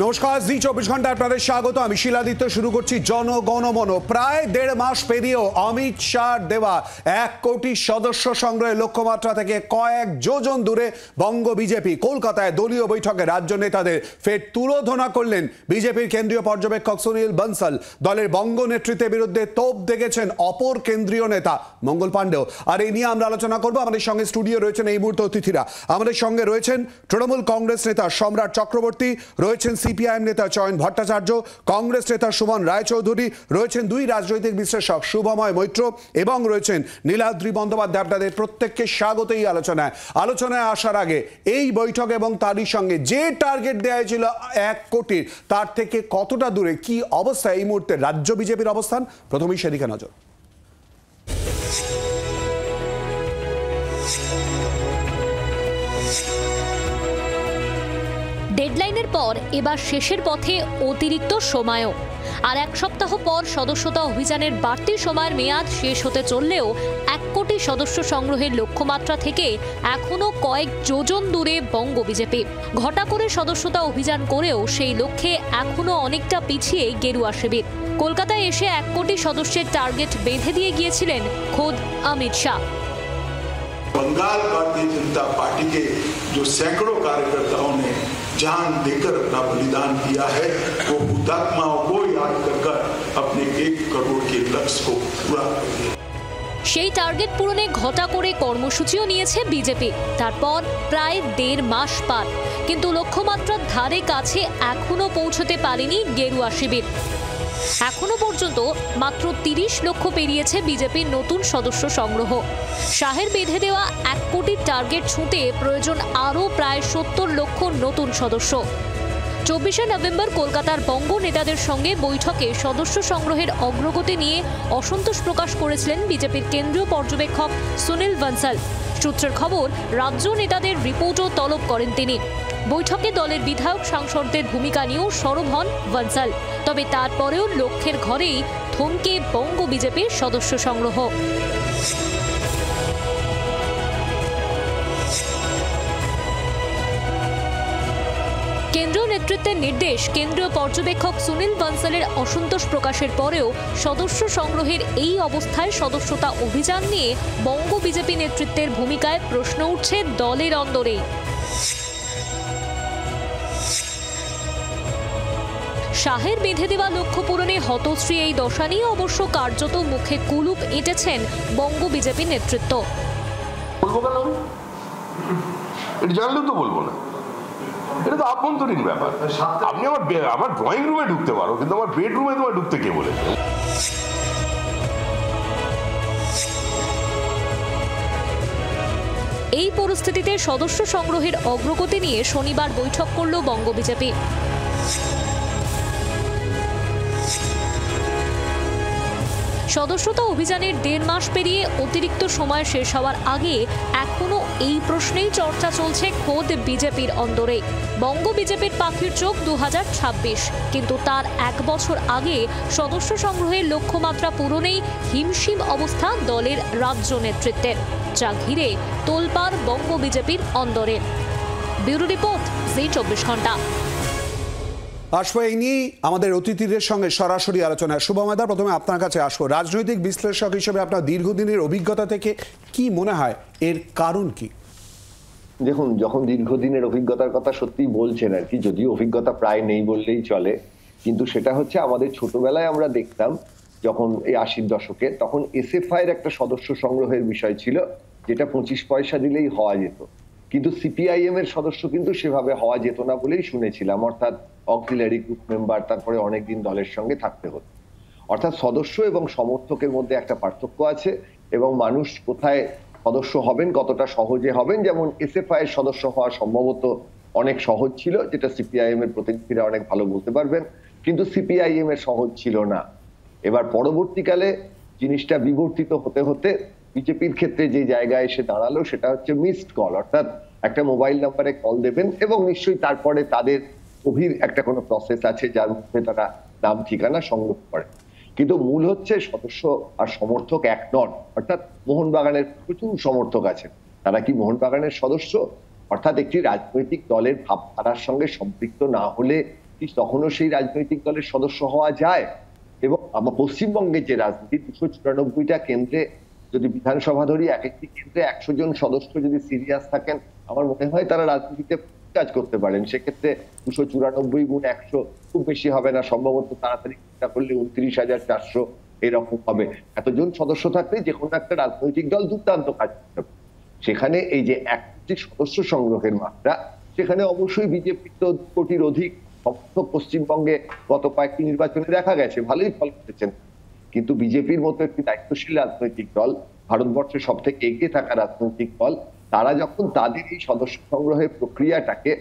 নমস্কার, জি 24 ঘন্টা আপনাদের স্বাগত। আমি শিলাদিত্য। শুরু করছি জনগণমন। প্রায় 1.5 মাস পেরিয়েও অমিত শাহ দেওয়া 1 কোটি সদস্য সংগ্রহের লক্ষ্যমাত্রা থেকে কয়েক যোজন দূরে বঙ্গ বিজেপি। কলকাতায় দলীয় বৈঠকে রাজ্য নেতাদের ফের তুলোধনা করলেন বিজেপির কেন্দ্রীয় পর্যবেক্ষক সুনীল বনসল। দলের বঙ্গ নেতৃত্বের বিরুদ্ধে তোপ দেখেছেন অপর কেন্দ্রীয় নেতা মঙ্গল পাণ্ডেও। আর এই নিয়ে আমরা আলোচনা করবো। আমাদের সঙ্গে স্টুডিও রয়েছেন এই মুহূর্তে অতিথিরা। আমাদের সঙ্গে রয়েছেন তৃণমূল কংগ্রেস নেতা সম্রাট চক্রবর্তী, রয়েছেন সিপিআইএম নেতা চয়ন ভট্টাচার্য, কংগ্রেস নেতা সুমন রায়চৌধুরী, রয়েছেন দুই রাজনৈতিক বিশ্লেষক শুভময় মৈত্র এবং রয়েছেন নীলাদ্রি বন্দ্যোপাধ্যায়। আপনাদের প্রত্যেককে স্বাগত এই আলোচনায় আসার আগে এই বৈঠক এবং তারই সঙ্গে যে টার্গেট দেওয়া হয়েছিল 1 কোটির, তার থেকে কতটা দূরে, কি অবস্থা এই মুহূর্তে রাজ্য বিজেপির অবস্থান, প্রথমেই সেদিকে নজর। ডেডলাইনের পর এবার শেষের পথে অতিরিক্ত সময়ও। আর 1 সপ্তাহ পর সদস্যতা অভিযানের বাড়তি সময়ের মেয়াদ শেষ হতে চললেও 1 কোটি সদস্য সংগ্রহের লক্ষ্যমাত্রা থেকে এখনো কয়েক যোজন দূরে বঙ্গ বিজেপি। ঘটা করে সদস্যতা অভিযান করেও সেই লক্ষ্যে এখনো অনেকটা পিছিয়ে গেরুয়া শিবির। কলকাতায় এসে 1 কোটি সদস্যের টার্গেট বেঁধে দিয়ে গিয়েছিলেন খোদ অমিত শাহ। बंगाल भारतीय जनता पार्टी के जो सैकड़ों कार्यकर्ताओं ने जान देकर अपना बलिदान दिया है, वो हुतात्माओं को याद कर अपने 1 करोड़ के लक्ष्य को पूरा करेंगे। সেই টার্গেট পূরণে ঘটা করে কর্মসূচিও নিয়েছে বিজেপি। তারপর প্রায় 1.5 মাস পার, কিন্তু লক্ষ্যমাত্রার ধারে কাছে এখনো পৌঁছতে পারেনি গেরুয়া শিবির। এখনো পর্যন্ত মাত্র 30 লক্ষ পেরিয়েছে বিজেপির নতুন সদস্য সংগ্রহ। শাহের বেঁধে দেওয়া 1 কোটির টার্গেট ছুঁতে প্রয়োজন আরও প্রায় 70 লক্ষ নতুন সদস্য। 24শে নভেম্বর কলকাতার বঙ্গ নেতাদের সঙ্গে বৈঠকে সদস্য সংগ্রহের অগ্রগতি নিয়ে অসন্তোষ প্রকাশ করেছিলেন বিজেপির কেন্দ্রীয় পর্যবেক্ষক সুনীল বনসল। সূত্রের খবর, রাজ্য নেতাদের রিপোর্টও তলব করেন তিনি। বৈঠকে দলের বিধায়ক সাংসদদের ভূমিকা নিয়েও সরব হন বনসল। তবে তারপরেও লক্ষ্যের ঘরেই থমকে বঙ্গ বিজেপির সদস্য সংগ্রহ। কেন্দ্রীয় নেতৃত্বের নির্দেশ, কেন্দ্রীয় পর্যবেক্ষক সুনীল বনসলের অসন্তোষ প্রকাশের পরেও সদস্য সংগ্রহের এই অবস্থায় সদস্যতা অভিযান নিয়ে বঙ্গ বিজেপি নেতৃত্বের ভূমিকায় প্রশ্ন উঠছে দলের অন্দরে। শাহের বেঁধে দেওয়া লক্ষ্য পূরণে হতশ্রী এই দশা নিয়ে অবশ্য কার্যত মুখে কুলুপ এঁটেছেন বঙ্গ বিজেপি নেতৃত্ব। জানলেও তো বলবো না, এটা তো আভ্যন্তরীণ ব্যাপার। আপনি আমার ড্রয়িং রুমে ঢুকতে পারো, কিন্তু আমার বেডরুমে তোমার ঢুকতে কে বলেছে? এই পরিস্থিতিতে সদস্য সংগ্রহের অগ্রগতি নিয়ে শনিবার বৈঠক করল বঙ্গ বিজেপি। সদস্যতা অভিযানের 1.5 মাস পেরিয়ে অতিরিক্ত সময় শেষ হওয়ার আগে এখনো এই প্রশ্নেই চর্চা চলছে খোদ বিজেপির অন্দরে। বঙ্গ বিজেপির পাখির চোখ 2026, কিন্তু তার 1 বছর আগে সদস্য সংগ্রহের লক্ষ্যমাত্রা পূরণেই হিমশিম অবস্থা দলের রাজ্য নেতৃত্বের, যা ঘিরে তোলপাড় বঙ্গ বিজেপির অন্দরে। ব্যুরো রিপোর্ট, জি 24 ঘন্টা। আসবো এই নিয়েই আমাদের অতিথিদের সঙ্গে সরাসরি আলোচনা। শুভময় দা, প্রথমে আপনার কাছে আসবো। রাজনৈতিক বিশ্লেষক হিসেবে আপনার দীর্ঘদিনের অভিজ্ঞতা থেকে কি মনে হয় এর কারণ কি? দেখুন, যখন দীর্ঘদিনের অভিজ্ঞতার কথা সত্যি বলছেন আর কি, যদিও অভিজ্ঞতা প্রায় নেই বললেই চলে, কিন্তু সেটা হচ্ছে আমাদের ছোটবেলায় আমরা দেখতাম যখন এই 80-র দশকে, তখন এসএফআই এর একটা সদস্য সংগ্রহের বিষয় ছিল, যেটা 25 পয়সা দিলেই হওয়া যেত। কিন্তু সিপিআইএম এর সদস্য কিন্তু সেভাবে হওয়া যেত না বলেই শুনেছিলাম, অর্থাৎ অক্সিলারি গ্রুপ মেম্বার, তারপরে অনেকদিন দলের সঙ্গে থাকতে হতো। অর্থাৎ সদস্য এবং সমর্থকের মধ্যে একটা পার্থক্য আছে, এবং মানুষ কোথায় সদস্য হবেন, কতটা সহজে হবেন। যেমন এসএফআই এর সদস্য হওয়া সম্ভবত অনেক সহজ ছিল, যেটা সিপিআইএম এর প্রতিনিধিরা অনেক ভালো বলতে পারবেন, কিন্তু সিপিআইএম এর সহজ ছিল না। এবার পরবর্তীকালে জিনিসটা বিবর্তিত হতে হতে বিজেপির ক্ষেত্রে যে জায়গায় এসে দাঁড়ালো, সেটা হচ্ছে মিসড কল, অর্থাৎ একটা মোবাইল নাম্বারে কল দেবেন এবং নিশ্চয়ই তারপরে তাদের গভীর একটা কোনো প্রসেস আছে যার মধ্যে তারা নাম ঠিকানা সংগ্রহ করে। কিন্তু মূল হচ্ছে সদস্য আর সমর্থক এক নন। অর্থাৎ মোহনবাগানের প্রচুর সমর্থক আছেন, তারা কি মোহনবাগানের সদস্য? অর্থাৎ একটি রাজনৈতিক দলের ভাবধারার সঙ্গে সম্পৃক্ত না হলে তখনও সেই রাজনৈতিক দলের সদস্য হওয়া যায়। এবং আমার পশ্চিমবঙ্গের যে রাজনীতি 294টা কেন্দ্রে যদি বিধানসভা ধরি, এক একটি কেন্দ্রে 100 জন সদস্য যদি সিরিয়াস থাকেন, আমার মনে হয় তারা রাজনীতিতে কাজ করতে পারেন। সেক্ষেত্রে 294 গুণ 100 খুব বেশি হবে না, সম্ভবত তাড়াতাড়ি চিন্তা করলে 29,400 এরকম হবে। এতজন সদস্য থাকলে যে কোনো একটা রাজনৈতিক দল দুর্দান্ত কাজ করতে হবে। সেখানে এই যে 1 কোটি সদস্য সংগ্রহের মাত্রা, সেখানে অবশ্যই বিজেপির তো 2 কোটির অধিক সমর্থক পশ্চিমবঙ্গে গত কয়েকটি নির্বাচনে দেখা গেছে, ভালোই ফল করেছেন। কিন্তু বিজেপির মতো একটি দায়িত্বশীল রাজনৈতিক দল, ভারতবর্ষের সব থেকে এগিয়ে থাকা রাজনৈতিক দল, তারা যখন তাদের এই সদস্য সংগ্রহের প্রক্রিয়াটাকে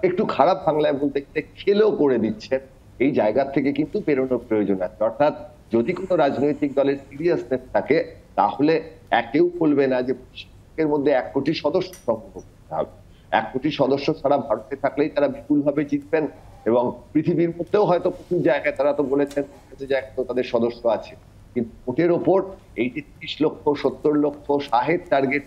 একটু খারাপ বাংলায় বলতে গেলে খেলেও করে দিচ্ছেন, এই জায়গা থেকে কিন্তু বেরোনোর প্রয়োজন আছে। অর্থাৎ যদি কোনো রাজনৈতিক দলের সিরিয়াসনেস থাকে, তাহলে একেও বলবে না যে পশ্চিমবঙ্গের মধ্যে 1 কোটি সদস্য সংগ্রহ করতে হবে। 1 কোটি সদস্য সারা ভারতে থাকলেই তারা বিপুলভাবে জিতবেন, এবং পৃথিবীর মধ্যেও হয়তো প্রচুর জায়গায় তারা তো বলেছেন যে তাদের সদস্য আছে। কিন্তু ভোটের ওপর এই যে 30 লক্ষ 70 লক্ষ শাহের টার্গেট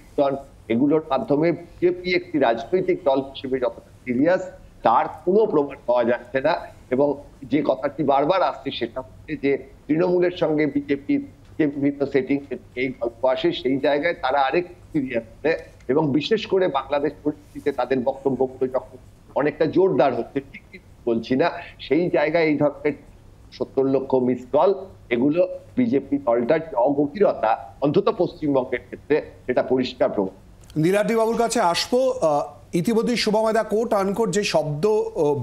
এগুলোর মাধ্যমে বিজেপি একটি রাজনৈতিক দল হিসেবে যতটা সিরিয়াস, তার কোনো প্রমাণ পাওয়া যাচ্ছে না। এবং যে কথাটি বারবার আসছে সেটা হচ্ছে যে তৃণমূলের সঙ্গে বিজেপির যে বিভিন্ন সেটিং এই গল্প আসে, সেই জায়গায় তারা আরেক সিরিয়াস, এবং বিশেষ করে বাংলাদেশ পরিস্থিতিতে তাদের বক্তব্যগুলো যখন অনেকটা জোরদার হচ্ছে, ঠিক বলছি না, সেই জায়গায় এই ধরনের 70 লক্ষ মিস কল, এগুলো বিজেপি দলটার অগভীরতা অন্তত পশ্চিমবঙ্গের ক্ষেত্রে সেটা পরিষ্কার প্রমাণ। নীলাদ্রি বাবুর কাছে আসবো। ইতিমধ্যে শুভময়দা কোট আনকোট যে শব্দ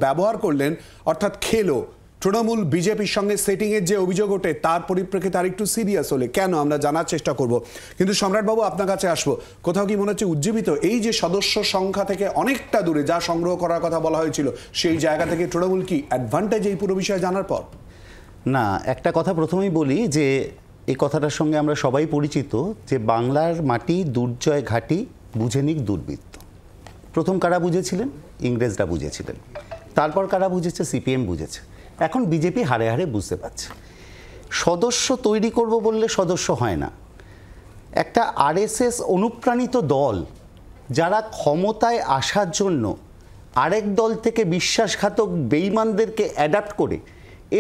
ব্যবহার করলেন, অর্থাৎ খেলো, তৃণমূল বিজেপির সঙ্গে সেটিং এর যে অভিযোগ ওঠে তার পরিপ্রেক্ষিতে আর একটু সিরিয়াস হলে কেন আমরা জানার চেষ্টা করব। কিন্তু সম্রাট বাবু, আপনার কাছে আসবো। কোথাও কি মনে হচ্ছে উজ্জীবিত এই যে সদস্য সংখ্যা থেকে অনেকটা দূরে যা সংগ্রহ করার কথা বলা হয়েছিল, সেই জায়গা থেকে তৃণমূল কি অ্যাডভান্টেজ এই পুরো বিষয়ে জানার পর? না, একটা কথা প্রথমেই বলি যে এই কথাটার সঙ্গে আমরা সবাই পরিচিত যে বাংলার মাটি দুর্জয় ঘাঁটি, বুঝে নিক দুর্বৃত্ত। প্রথম কারা বুঝেছিলেন? ইংরেজরা বুঝেছিলেন। তারপর কারা বুঝেছে? সিপিএম বুঝেছে। এখন বিজেপি হারে হারে বুঝতে পারছে। সদস্য তৈরি করব বললে সদস্য হয় না। একটা আরএসএস অনুপ্রাণিত দল যারা ক্ষমতায় আসার জন্য আরেক দল থেকে বিশ্বাসঘাতক বেঈমানদেরকে অ্যাডাপ্ট করে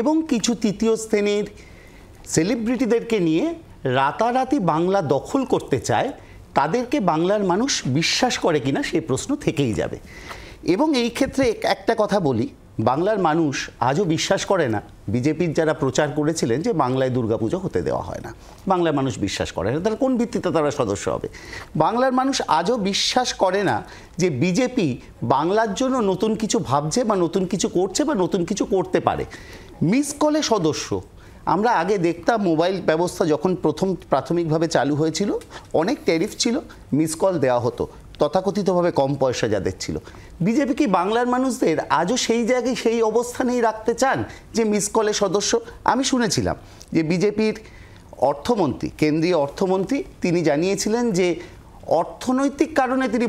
এবং কিছু তৃতীয় শ্রেণীর সেলিব্রিটিদেরকে নিয়ে রাতারাতি বাংলা দখল করতে চায়, তাদেরকে বাংলার মানুষ বিশ্বাস করে কিনা সেই প্রশ্ন থেকেই যাবে। এবং এই ক্ষেত্রে একটা কথা বলি, বাংলার মানুষ আজও বিশ্বাস করে না। বিজেপির যারা প্রচার করেছিলেন যে বাংলায় দুর্গাপুজো হতে দেওয়া হয় না, বাংলার মানুষ বিশ্বাস করে না। তারা কোন ভিত্তিতে তারা সদস্য হবে? বাংলার মানুষ আজও বিশ্বাস করে না যে বিজেপি বাংলার জন্য নতুন কিছু ভাবছে বা নতুন কিছু করছে বা নতুন কিছু করতে পারে। মিস কলে সদস্য, আমরা আগে দেখতাম মোবাইল ব্যবস্থা যখন প্রাথমিকভাবে চালু হয়েছিল, অনেক ট্যারিফ ছিল, মিস কল দেওয়া হতো তথাকথিতভাবে কম পয়সা যাদের ছিল। বিজেপি কি বাংলার মানুষদের আজও সেই জায়গায় সেই অবস্থানেই রাখতে চান যে মিস কলে সদস্য? আমি শুনেছিলাম যে বিজেপির অর্থমন্ত্রী, কেন্দ্রীয় অর্থমন্ত্রী, তিনি জানিয়েছিলেন যে অর্থনৈতিক কারণে তিনি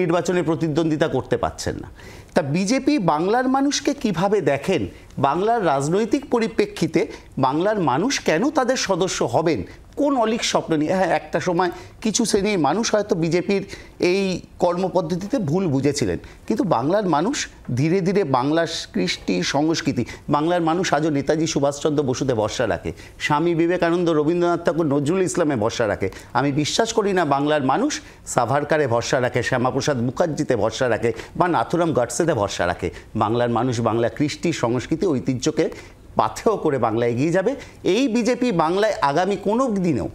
নির্বাচনে প্রতিদ্বন্দ্বিতা করতে পারছেন না। তা বিজেপি বাংলার মানুষকে কিভাবে দেখেন, বাংলার রাজনৈতিক পরিপ্রেক্ষিতে বাংলার মানুষ কেন তাদের সদস্য হবেন, কোন অলিক স্বপ্ন নিয়ে? হ্যাঁ, একটা সময় কিছু শ্রেণীর মানুষ হয়তো বিজেপির এই কর্মপদ্ধতিতে ভুল বুঝেছিলেন, কিন্তু বাংলার মানুষ ধীরে ধীরে বাংলার কৃষ্টি সংস্কৃতি, বাংলার মানুষ আজও নেতাজি সুভাষচন্দ্র বসুতে ভরসা রাখে, স্বামী বিবেকানন্দ, রবীন্দ্রনাথ ঠাকুর, নজরুল ইসলামে ভরসা রাখে। আমি বিশ্বাস করি না বাংলার মানুষ সাভারকারে ভরসা রাখে, শ্যামাপ্রসাদ মুখার্জিতে ভরসা রাখে বা নাথুরাম গডসেতে ভরসা রাখে। বাংলার মানুষ বাংলা কৃষ্টি সংস্কৃতি ঐতিহ্যকে পাথেয় করে বাংলা এগিয়ে যাবে। এই বিজেপি বাংলায় আগামী কোনো দিনেও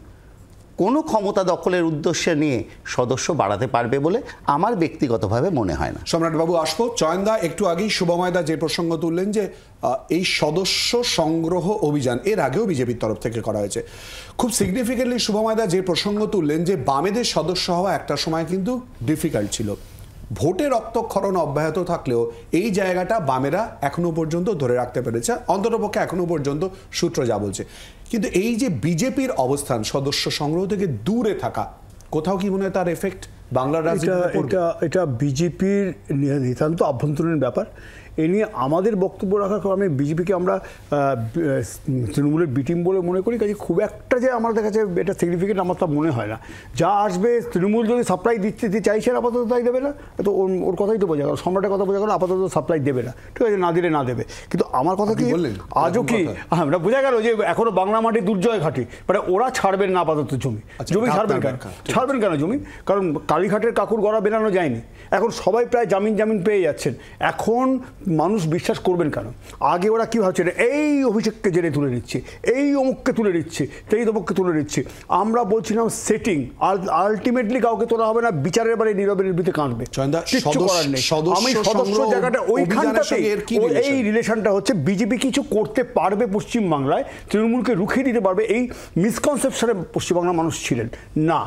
কোনো ক্ষমতা দখলের উদ্দেশ্যে নিয়ে সদস্য বাড়াতে পারবে বলে আমার ব্যক্তিগতভাবে মনে হয় না। সম্রাটবাবু আসবো। চয়নদা, একটু আগেই শুভময়দা যে প্রসঙ্গ তুললেন যে এই সদস্য সংগ্রহ অভিযান এর আগেও বিজেপির তরফ থেকে করা হয়েছে, খুব সিগনিফিকেন্টলি শুভময়দা যে প্রসঙ্গ তুললেন যে বামেদের সদস্য হওয়া একটা সময় কিন্তু ডিফিকাল্ট ছিল। ভোটে রক্তক্ষরণ অব্যাহত থাকলেও এই জায়গাটা বামেরা এখনো পর্যন্ত ধরে রাখতে পেরেছে, অন্ততপক্ষে এখনো পর্যন্ত সূত্র যা বলছে। কিন্তু এই যে বিজেপির অবস্থান সদস্য সংগ্রহ থেকে দূরে থাকা, কোথাও কি মনে হয় তার এফেক্ট বাংলার রাজনীতিতে? এটা বিজেপির নিতান্ত আভ্যন্তরীণ ব্যাপার। এ নিয়ে আমাদের বক্তব্য রাখার কারণে বিজেপিকে আমরা তৃণমূলের বি টিম বলে মনে করি, কাজে খুব একটা যে আমাদের কাছে এটা সিগনিফিকেন্ট আমার তা মনে হয় না। যা আসবে তৃণমূল যদি সাপ্লাই দিতে চাইছে আপাতত তাই দেবে না, তো ওর কথাই তো বোঝা গেল, সম্রাটের কথা বোঝা গেল আপাতত সাপ্লাই দেবে না, ঠিক আছে, না দিলে না দেবে। কিন্তু আমার কথা কি আজও কি আমরা বোঝা গেল যে এখনো বাংলা মাটি দুর্জয় ঘাটি, মানে ওরা ছাড়বেন না আপাতত জমি ছাড়বেন কেন জমি? কারণ কালীঘাটের কাকুর গড়া বেরানো যায়নি, এখন সবাই প্রায় জামিন পেয়ে যাচ্ছেন। এখন মানুষ বিশ্বাস করবেন কেন? আগে ওরা কি ভাবছে, এই অভিষেককে জেনে তুলে নিচ্ছে, এই অমুককে তুলে নিচ্ছে, সেই তমুককে তুলে নিচ্ছে। আমরা বলছিলাম সেটিং, আলটিমেটলি কাউকে তোলা হবে না, বিচারের বাড়ি নীরবে নির্ভীতে কাঁদবে, কিচ্ছু করার নেই। আমি সদস্য জায়গাটা ওইখানটাতে এই রিলেশনটা হচ্ছে বিজেপি কিছু করতে পারবে পশ্চিমবাংলায়, তৃণমূলকে রুখিয়ে দিতে পারবে, এই মিসকনসেপশনে পশ্চিমবাংলার মানুষ ছিলেন না।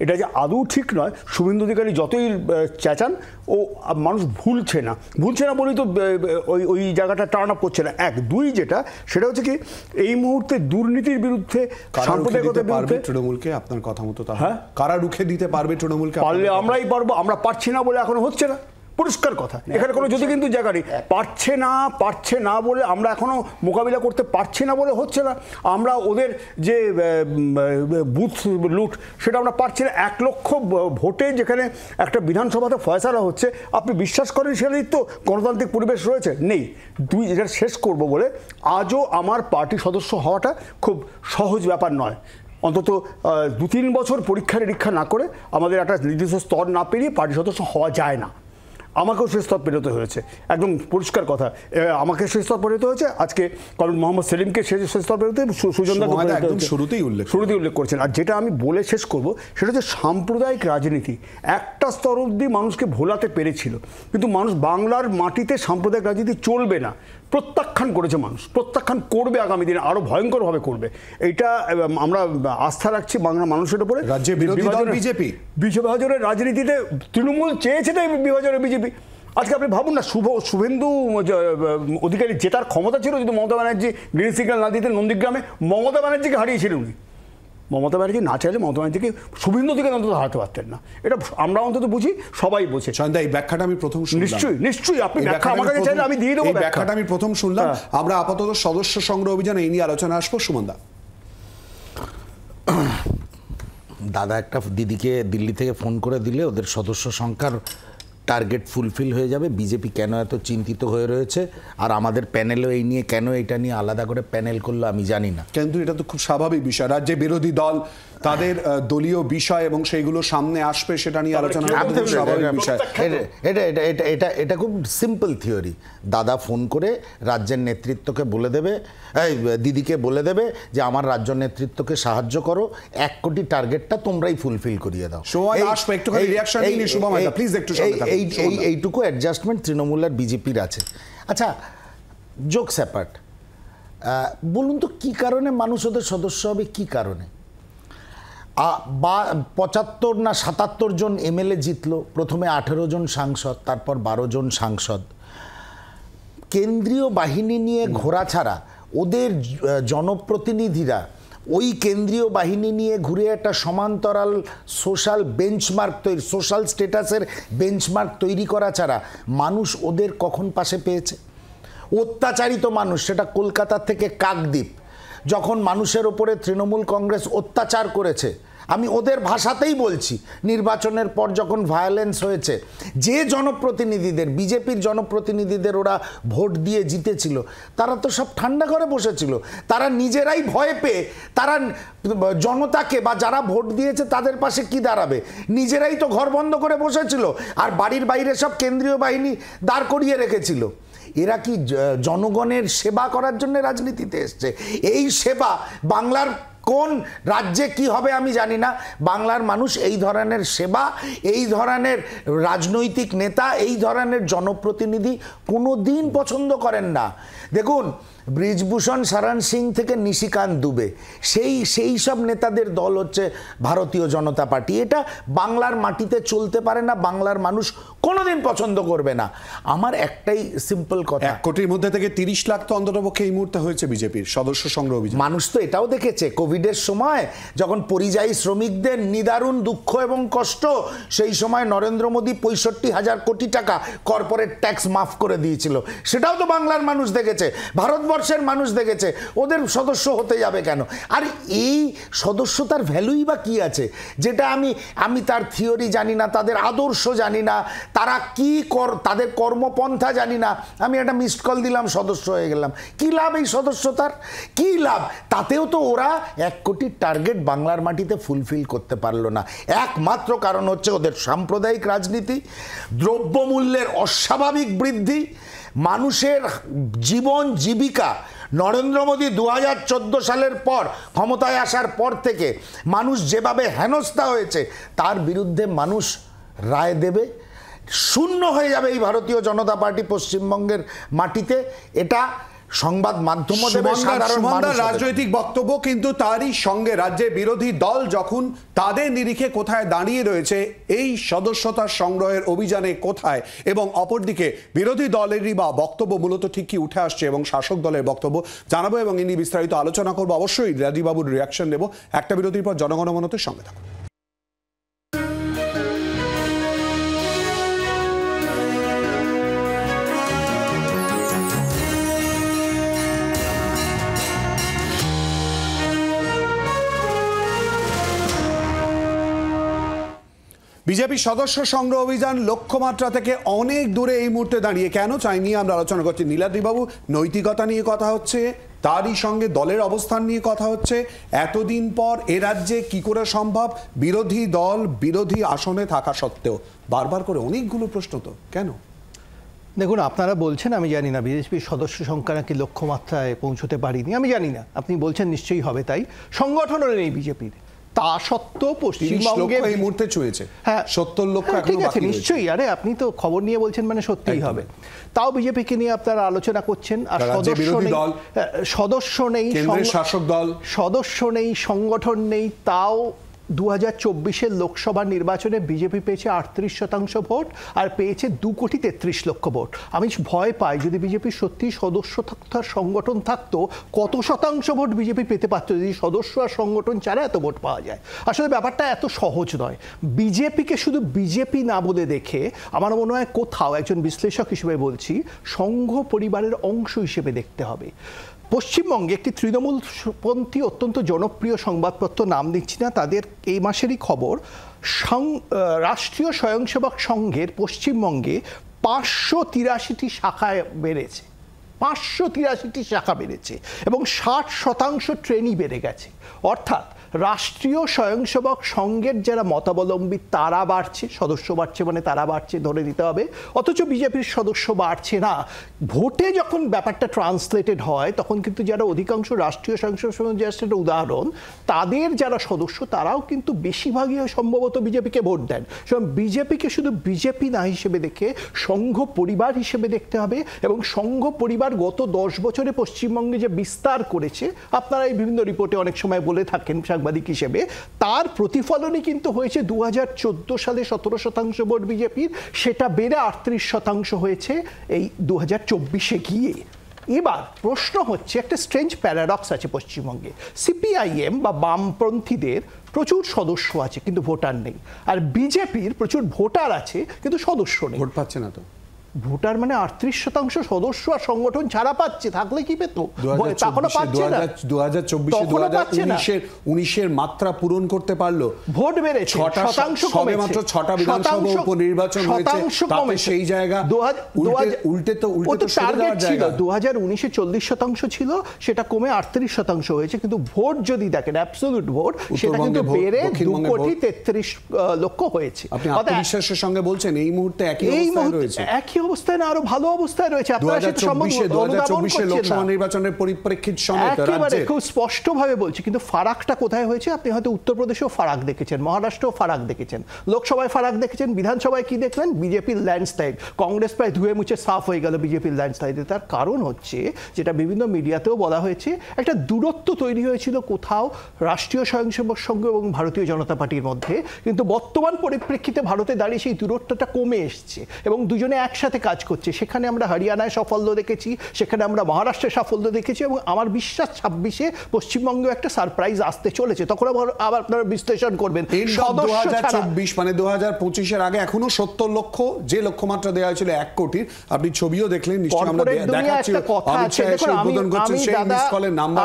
এটা যে আদৌ ঠিক নয়। শুভেন্দু অধিকারী যতই চেঁচান, ও মানুষ ভুলছে না বলেই তো ওই জায়গাটা টার্ন আপ করছে না। এক দুই যেটা সেটা হচ্ছে কি, এই মুহূর্তে দুর্নীতির বিরুদ্ধে, সাম্প্রদায়িকতার বিরুদ্ধে তৃণমূলকে আপনার কথা মতো কারা রুখে দিতে পারবে তৃণমূলকে? পারলে আমরাই পারবো, আমরা পারছি না বলে এখনো হচ্ছে না, পরিষ্কার কথা। এখানে কোনো যদি কিন্তু জায়গা নেই, পারছে না বলে আমরা এখনো মোকাবিলা করতে পারছি না বলে হচ্ছে না। আমরা ওদের যে বুথ লুট সেটা আমরা পারছি না। 1 লক্ষ ভোটে যেখানে একটা বিধানসভাতে ফয়সালা হচ্ছে, আপনি বিশ্বাস করেন সেটাই তো গণতান্ত্রিক পরিবেশ রয়েছে? নেই। এটা শেষ করব বলে আজও আমার পার্টি সদস্য হওয়াটা খুব সহজ ব্যাপার নয়। অন্তত 2-3 বছর পরীক্ষা নিরীক্ষা না করে আমাদের একটা নির্দিষ্ট স্তর না পেরিয়ে পার্টি সদস্য হওয়া যায় না। আমাকেও সেই স্তর পেরোতে হয়েছে, একদম পরিষ্কার কথা। আমাকে সেই স্তর পেরোতে হয়েছে, আজকে কারণ মোহাম্মদ সেলিমকে সেই স্তর পেরোতে, সুজনদাকে একদম শুরুতেই উল্লেখ করেছেন। আর যেটা আমি বলে শেষ করব সেটা হচ্ছে সাম্প্রদায়িক রাজনীতি একটা স্তর অবধি মানুষকে ভোলাতে পেরেছিল, কিন্তু মানুষ বাংলার মাটিতে সাম্প্রদায়িক রাজনীতি চলবে না প্রত্যাখ্যান করেছে, মানুষ প্রত্যাখ্যান করবে, আগামী দিনে আরো ভয়ঙ্করভাবে করবে। এইটা আমরা আস্থা রাখছি বাংলা মানুষের উপরে। রাজ্যে বিরোধী দল বিজেপি বিভাজনের রাজনীতিতে তৃণমূল চেয়েছে তাই বিভাজনের বিজেপি। আজকে আপনি ভাবুন না, শুভেন্দু অধিকারী জেতার ক্ষমতা ছিল যদি মমতা ব্যানার্জি গ্রিন সিগন্যাল না দিতেন নন্দীগ্রামে। মমতা ব্যানার্জিকে হারিয়েছিলেন উনি। মমতা ব্যানার্জি না চাইলে মমতা ব্যানার্জিকে শুভেন্দু অধিকারী অন্তত হারাতে পারতেন না, এটা আমরা অন্তত বুঝি, সবাই বোঝে। এই ব্যাখ্যাটা আমি প্রথম নিশ্চয়ই আপনি ব্যাখ্যা আমার কাছে চাইলে আমি দিয়ে দেবো। ব্যাখ্যাটা আমি প্রথম শুনলাম। আমরা আপাতত সদস্য সংগ্রহ অভিযান এই নিয়ে আলোচনা আসবো। সুমনদা, দাদা একটা দিদিকে দিল্লি থেকে ফোন করে দিলে ওদের সদস্য সংখ্যার টার্গেট ফুলফিল হয়ে যাবে। বিজেপি কেন এত চিন্তিত হয়ে রয়েছে, আর আমাদের প্যানেলও এই নিয়ে কেন এটা নিয়ে আলাদা করে প্যানেল করলো আমি জানি না। কিন্তু এটা তো খুব স্বাভাবিক বিষয়, রাজ্যে বিরোধী দল তাদের দলীয় বিষয় এবং সেইগুলো সামনে আসবে, সেটা নিয়ে আলোচনা এটা খুব সিম্পল থিওরি। দাদা ফোন করে রাজ্যের নেতৃত্বকে বলে দেবে, দিদিকে বলে দেবে যে আমার রাজ্য নেতৃত্বকে সাহায্য করো, 1 কোটি টার্গেটটা তোমরাই ফুলফিল করিয়ে দাও। এইটুকু অ্যাডজাস্টমেন্ট তৃণমূল আর বিজেপির আছে। আচ্ছা, জোকস অ্যাপার্ট, বলুন তো কি কারণে মানুষ ওদের সদস্য হবে, কি কারণে? 75 না 77 জন এমএলএ জিতলো, প্রথমে 18 জন সাংসদ, তারপর 12 জন সাংসদ। কেন্দ্রীয় বাহিনী নিয়ে ঘোরা ছাড়া ওদের জনপ্রতিনিধিরা ওই কেন্দ্রীয় বাহিনী নিয়ে ঘুরে একটা সমান্তরাল সোশ্যাল বেঞ্চমার্ক তৈরি, সোশ্যাল স্ট্যাটাসের বেঞ্চমার্ক তৈরি করা ছাড়া মানুষ ওদের কখন পাশে পেয়েছে? অত্যাচারিত মানুষ, সেটা কলকাতা থেকে কাকদ্বীপ, যখন মানুষের ওপরে তৃণমূল কংগ্রেস অত্যাচার করেছে, আমি ওদের ভাষাতেই বলছি, নির্বাচনের পর যখন ভায়োলেন্স হয়েছে, যে জনপ্রতিনিধিদের, বিজেপির জনপ্রতিনিধিদের ওরা ভোট দিয়ে জিতেছিল, তারা তো সব ঠান্ডা করে বসেছিল। তারা নিজেরাই ভয় পেয়ে তারা জনতাকে বা যারা ভোট দিয়েছে তাদের পাশে কি দাঁড়াবে, নিজেরাই তো ঘর বন্ধ করে বসেছিল, আর বাড়ির বাইরে সব কেন্দ্রীয় বাহিনী দাঁড় করিয়ে রেখেছিল। এরা কি জনগণের সেবা করার জন্য রাজনীতিতে এসছে? এই সেবা বাংলার কোন রাজ্যে কি হবে আমি জানি না। বাংলার মানুষ এই ধরনের সেবা, এই ধরনের রাজনৈতিক নেতা, এই ধরনের জনপ্রতিনিধি কোনো দিন পছন্দ করেন না। দেখুন, ব্রিজভূষণ শরণ সিং থেকে নিশিকান্ত দুবে, সেই সব নেতাদের দল হচ্ছে ভারতীয় জনতা পার্টি। এটা বাংলার মাটিতে চলতে পারে না, বাংলার মানুষ কোনোদিন পছন্দ করবে না। আমার একটাই সিম্পল কথা, 1 কোটির মধ্যে থেকে 30 লাখ তো অন্ততপক্ষে এই মুহূর্তে হয়েছে বিজেপির সদস্য সংগ্রহ অভিযান। মানুষ তো এটাও দেখেছে কোভিডের সময় যখন পরিযায়ী শ্রমিকদের নিদারুণ দুঃখ এবং কষ্ট, সেই সময় নরেন্দ্র মোদী 65,000 কোটি টাকা কর্পোরেট ট্যাক্স মাফ করে দিয়েছিল, সেটাও তো বাংলার মানুষ দেখেছে, ভারতবর্ষের মানুষ দেখেছে। ওদের সদস্য হতে যাবে কেন? আর এই সদস্যতার ভ্যালুই বা কি আছে, যেটা আমি তার থিওরি জানি না, তাদের আদর্শ জানি না, তারা কি তাদের কর্মপন্থা জানি না, আমি একটা মিসড কল দিলাম, সদস্য হয়ে গেলাম। কি লাভ এই সদস্যতার? কি লাভ? তাতেও তো ওরা 1 কোটির টার্গেট বাংলার মাটিতে ফুলফিল করতে পারলো না। একমাত্র কারণ হচ্ছে ওদের সাম্প্রদায়িক রাজনীতি, দ্রব্যমূল্যের অস্বাভাবিক বৃদ্ধি, মানুষের জীবন জীবিকা। নরেন্দ্র মোদী 2014 সালের পর ক্ষমতায় আসার পর থেকে মানুষ যেভাবে হেনস্থা হয়েছে, তার বিরুদ্ধে মানুষ রায় দেবে, শূন্য হয়ে যাবে এই ভারতীয় জনতা পার্টি পশ্চিমবঙ্গের মাটিতে। এটা সংবাদ মাধ্যম দেবে, সাধারণ মানুষ। রাজনৈতিক বক্তব্য, কিন্তু তারই সঙ্গে রাজ্যের বিরোধী দল যখন তাদের নিরিখে কোথায় দাঁড়িয়ে রয়েছে, এই সদস্যতার সংগ্রহের অভিযানে কোথায়, এবং অপরদিকে বিরোধী দলেরই বা বক্তব্য মূলত ঠিক কি উঠে আসছে এবং শাসক দলের বক্তব্য জানাবো এবং ইনি বিস্তারিত আলোচনা করবো। অবশ্যই রাজীববাবুর রিয়াকশন নেব। একটা বিরতির পর জনগণমনতের সঙ্গে থাকুন। বিজেপি সদস্য সংগ্রহ অভিযান লক্ষ্যমাত্রা থেকে অনেক দূরে এই মুহূর্তে দাঁড়িয়ে। কেন চাই নিয়ে আমরা আলোচনা করছি। নীলাদ্রিবাবু, নৈতিকতা নিয়ে কথা হচ্ছে, তারই সঙ্গে দলের অবস্থান নিয়ে কথা হচ্ছে। এতদিন পর এ রাজ্যে কি করে সম্ভব বিরোধী দল বিরোধী আসনে থাকা সত্ত্বেও? বারবার করে অনেকগুলো প্রশ্ন, তো কেন? দেখুন, আপনারা বলছেন, আমি জানি না বিজেপির সদস্য সংখ্যা নাকি লক্ষ্যমাত্রায় পৌঁছতে পারিনি, আমি জানি না। আপনি বলছেন নিশ্চয়ই হবে, তাই সংগঠনও নেই বিজেপির। তা সত্ত্বেও পশ্চিমবঙ্গে এই মুহূর্তে চুয়েছে, হ্যাঁ 70 লক্ষ এখনো বাকি আছে। নিশ্চয়ই, আরে আপনি তো খবর নিয়ে বলছেন মানে সত্যিই হবে। তাও বিজেপিকে নিয়ে আপনারা আলোচনা করছেন, আর সদস্য নেই, শাসক দল সদস্য নেই, সংগঠন নেই। তাও 2024-এর লোকসভা নির্বাচনে বিজেপি পেয়েছে 38% ভোট আর পেয়েছে 2,33,00,000 ভোট। আমি ভয় পাই যদি বিজেপি সত্যি সদস্য থাকতো আর সংগঠন থাকতো, কত শতাংশ ভোট বিজেপি পেতে পারতো যদি সদস্য আর সংগঠন ছাড়া এত ভোট পাওয়া যায়। আসলে ব্যাপারটা এত সহজ নয়। বিজেপিকে শুধু বিজেপি না বলে দেখে আমার মনে হয় কোথাও, একজন বিশ্লেষক হিসেবে বলছি, সংঘ পরিবারের অংশ হিসেবে দেখতে হবে। পশ্চিমবঙ্গে একটি তৃণমূলপন্থী অত্যন্ত জনপ্রিয় সংবাদপত্র, নাম দিচ্ছি না, তাদের এই মাসেরই খবর, রাষ্ট্রীয় স্বয়ংসেবক সংঘের পশ্চিমবঙ্গে 583টি শাখায় বেড়েছে, 583টি শাখা বেড়েছে এবং 60% ট্রেনই বেড়ে গেছে। অর্থাৎ রাষ্ট্রীয় স্বয়ংসেবক সংঘের যারা মতাবলম্বী তারা বাড়ছে, সদস্য বাড়ছে মানে তারা বাড়ছে ধরে দিতে হবে, অথচ বিজেপির সদস্য বাড়ছে না। ভোটে যখন ব্যাপারটা ট্রান্সলেটেড হয় তখন কিন্তু যারা অধিকাংশ রাষ্ট্রীয় স্বয়ংসেবক সংঘ, জাস্ট একটা উদাহরণ, তাদের যারা সদস্য তারাও কিন্তু বেশিরভাগই সম্ভবত বিজেপিকে ভোট দেন। সুতরাং বিজেপিকে শুধু বিজেপি না হিসেবে দেখে সংঘ পরিবার হিসেবে দেখতে হবে, এবং সংঘ পরিবার গত 10 বছরে পশ্চিমবঙ্গে যে বিস্তার করেছে, আপনারা এই বিভিন্ন রিপোর্টে অনেক সময় বলে থাকেন সাংবাদিক হিসেবে, তার প্রতিফলনই কিন্তু হয়েছে 2014 সালে 17% ভোট বিজেপির, সেটা বেড়ে 38% হয়েছে এই 2024-এ গিয়ে। এবার প্রশ্ন হচ্ছে, একটা স্ট্রেঞ্জ প্যারাডক্স আছে পশ্চিমবঙ্গে। সিপিআইএম বা বামপন্থীদের প্রচুর সদস্য আছে কিন্তু ভোটার নেই, আর বিজেপির প্রচুর ভোটার আছে কিন্তু সদস্য নেই। ভোট পাচ্ছে না তো। ভোটার মানে 38% সদস্য আর সংগঠন ছাড়া পাচ্ছে, থাকলে কি পেত? তখনও পাচ্ছে না। 2019-এর মাত্রা পূরণ করতে পারলো, ভোট বেড়েছে, শতাংশ কমে, মাত্র 6টা বিধানসভা উপনির্বাচন হয়েছে, তাতে সেই জায়গা উল্টে তো টার্গেট ছিল 2019-এ 40% ছিল, সেটা কমে 38% হয়েছে। কিন্তু ভোট যদি দেখেন, অ্যাবসলিউট ভোট, সেটা কিন্তু বেড়ে 2,33,00,000 হয়েছে। আপনি আত্মবিশ্বাসের সঙ্গে বলছেন এই মুহূর্তে একই অবস্থায় রয়েছে? একই অবস্থায় না আরো ভালো অবস্থায় রয়েছে। আপনারা সেটা অনুধাবন করছেন না। লোকসভা নির্বাচনের পরিপ্রেক্ষিত সমেত একেবারে খুব স্পষ্টভাবে বলছি, কিন্তু ফারাকটা কোথায় হয়েছে? আপনি হয়তো উত্তরপ্রদেশেও ফারাক দেখেছেন, মহারাষ্ট্রেও ফারাক দেখেছেন, লোকসভায় ফারাক দেখেছেন, বিধানসভায় কি দেখলেন? বিজেপির ল্যান্ডস্লাইড। কংগ্রেস প্রায় ধুয়ে মুছে সাফ হয়ে গেল বিজেপির ল্যান্ডস্লাইডে। তার কারণ হচ্ছে, যেটা বিভিন্ন মিডিয়াতেও বলা হয়েছে, একটা দূরত্ব তৈরি হয়েছিল কোথাও রাষ্ট্রীয় স্বয়ংসেবক সংঘ এবং ভারতীয় জনতা পার্টির মধ্যে, কিন্তু বর্তমান পরিপ্রেক্ষিতে ভারতে দাঁড়িয়ে সেই দূরত্বটা কমে এসছে এবং দুজনে একসাথে কাজ করছে। সেখানে আমরা হরিয়ানায় সাফল্য দেখেছি, সেখানে আমরা মহারাষ্ট্রে সাফল্য দেখেছি, এবং আমার বিশ্বাস 26-এ পশ্চিমবঙ্গে একটা সারপ্রাইজ আসতে চলেছে। তখন আবার আপনারা বিশ্লেষণ করবেন। 2024 মানে 2025-এর আগে এখনো 70 লক্ষ, যে লক্ষ্যমাত্রা দেওয়া হয়েছিল 1 কোটির, আপনি ছবিও দেখলেন নিশ্চয়ই, আমরা দেখাচ্ছি।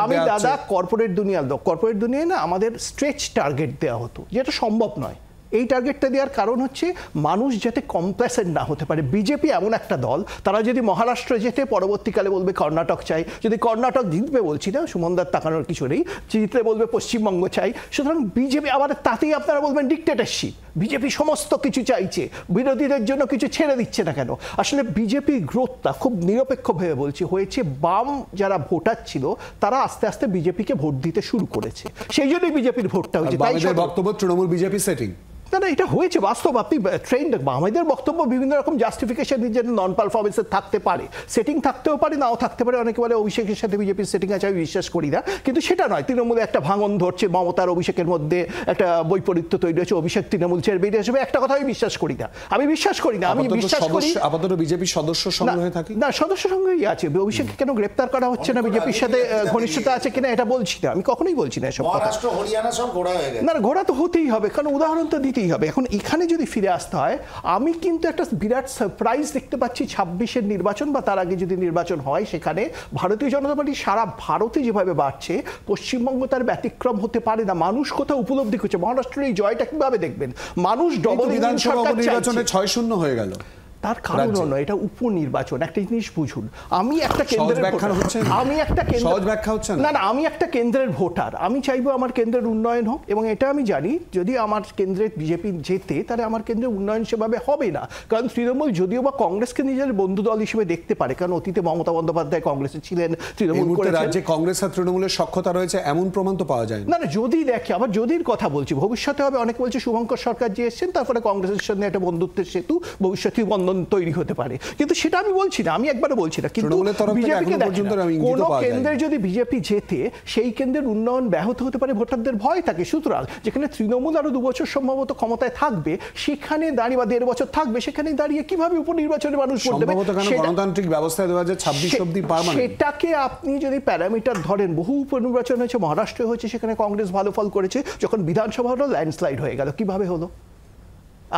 আমি দাদা কর্পোরেট দুনিয়ার লোক, কর্পোরেট দুনিয়ায় না আমাদের স্ট্রেচ টার্গেট দেওয়া হতো, যেটা সম্ভব নয়। এই টার্গেটটা দেওয়ার কারণ হচ্ছে মানুষ যাতে কমপ্লেসেন্ট না হতে পারে। বিজেপি এমন একটা দল, তারা যদি মহারাষ্ট্র যেতে পরবর্তীকালে বলবে কর্ণাটক চাই, যদি কর্ণাটক জিতবে, বলছি না সুমনদার তাকানোর কিছু নেই, জিতলে বলবে পশ্চিমবঙ্গ চাই। সুতরাং বিজেপি আবার তাতেই আপনারা বলবেন ডিক্টেটরশিপ। বিজেপি সমস্ত কিছু চাইছে, বিরোধীদের জন্য কিছু ছেড়ে দিচ্ছে না কেন? আসলে বিজেপির গ্রোথটা, খুব নিরপেক্ষভাবে বলছি, হয়েছে বাম যারা ভোটার ছিল তারা আস্তে আস্তে বিজেপিকে ভোট দিতে শুরু করেছে, সেই জন্যই বিজেপির ভোটটা হয়েছে। তাই বক্তব্য তৃণমূল বিজেপি সেটিং না, এটা হয়েছে বাস্তব। আপনি ট্রেন্ড, আমাদের বক্তব্য বিভিন্ন রকম জাস্টিফিকেশন জন্য নন পারফরমেন্সের থাকতে পারে, সেটিং থাকতেও পারে, নাও থাকতে পারে। অনেকে বলে অভিষেকের সাথে বিজেপির সেটিং আছে, আমি বিশ্বাস করি না। কিন্তু সেটা নয়, তৃণমূলে একটা ভাঙন ধরছে, মমতার অভিষেকের মধ্যে একটা বৈপরীত্য তৈরি হয়েছে, অভিষেক তৃণমূল ছেড়ে বেরিয়ে আসবে, একটা কথা আমি বিশ্বাস করি না। আমি বিশ্বাস করি না, আমি বিশ্বাস করি আপাতত বিজেপির সদস্য সংগ্রহে থাকি না, সদস্য সংগ্রহই আছে। অভিষেক কেন গ্রেপ্তার করা হচ্ছে না, বিজেপির সাথে ঘনিষ্ঠতা আছে কিনা এটা বলছি না, আমি কখনোই বলছি না এসব কথা। না, ঘোড়া তো হতেই হবে, কারণ উদাহরণ তো দিতেই হবে। এখন এখানে যদি ফিরে আসতে হয়, আমি কিন্তু একটা বিরাট সারপ্রাইজ দেখতে পাচ্ছি 26-এর নির্বাচন বা তার আগে যদি নির্বাচন হয়, সেখানে ভারতীয় জনতা পার্টি সারা ভারতে যেভাবে বাড়ছে, পশ্চিমবঙ্গ তার ব্যতিক্রম হতে পারে না। মানুষ কোথাও উপলব্ধি করছে। মহারাষ্ট্রের এই জয়টা কিভাবে দেখবেন? মানুষ ডবল বিধানসভা নির্বাচনে 6-0 হয়ে গেল। তার কারণ নয়, এটা উপনির্বাচন। একটা জিনিস বুঝুন, আমি একটা কেন্দ্রের ভোটার, আমি চাইবো আমার কেন্দ্রের উন্নয়ন হোক, এবং এটা আমি জানি যদি আমার কেন্দ্রে বিজেপি জেতে, তাহলে আমার কেন্দ্রের উন্নয়ন সেভাবে হবে না। কারণ তৃণমূল যদিও বা কংগ্রেসকে নিজের বন্ধু দল হিসেবে দেখতে পারে, কারণ অতীতে মমতা বন্দ্যোপাধ্যায় কংগ্রেসে ছিলেন, তৃণমূল করেছেন। রাজ্যে কংগ্রেস আর তৃণমূলের সখ্যতা রয়েছে এমন প্রমাণ তো পাওয়া যায় না। যদি দেখে, আবার যদির কথা বলছি, ভবিষ্যতে হবে। অনেকে বলছে শুভঙ্কর সরকার যে এসেছেন, তারপরে কংগ্রেসের সঙ্গে একটা বন্ধুত্বের সেতু, ভবিষ্যতে বন্ধন তৈরি হতে পারে, কিন্তু সেটা আমি বলছি না, আমি একবারও বলছি না। কিন্তু কোন কেন্দ্রে যদি বিজেপি জেতে, সেই কেন্দ্রের উন্নয়ন ব্যাহত হতে পারে, ভোটারদের ভয় থাকে। সুতরাং যেখানে তৃণমূল আরো 2 বছর সম্ভবত ক্ষমতায় থাকবে, সেখানে দাঁড়িয়ে, বা 1.5 বছর থাকবে, সেখানে দাঁড়িয়ে কিভাবে উপনির্বাচনে মানুষ ভোট দেবে? গণতান্ত্রিক ব্যবস্থায় 2026 অবধি পার্মানেন্ট। সেটাকে আপনি যদি প্যারামিটার ধরেন, বহু উপনির্বাচন হয়েছে, মহারাষ্ট্রে হয়েছে, সেখানে কংগ্রেস ভালো ফল করেছে। যখন বিধানসভা হলো, ল্যান্ডস্লাইড হয়ে গেল। কিভাবে হলো?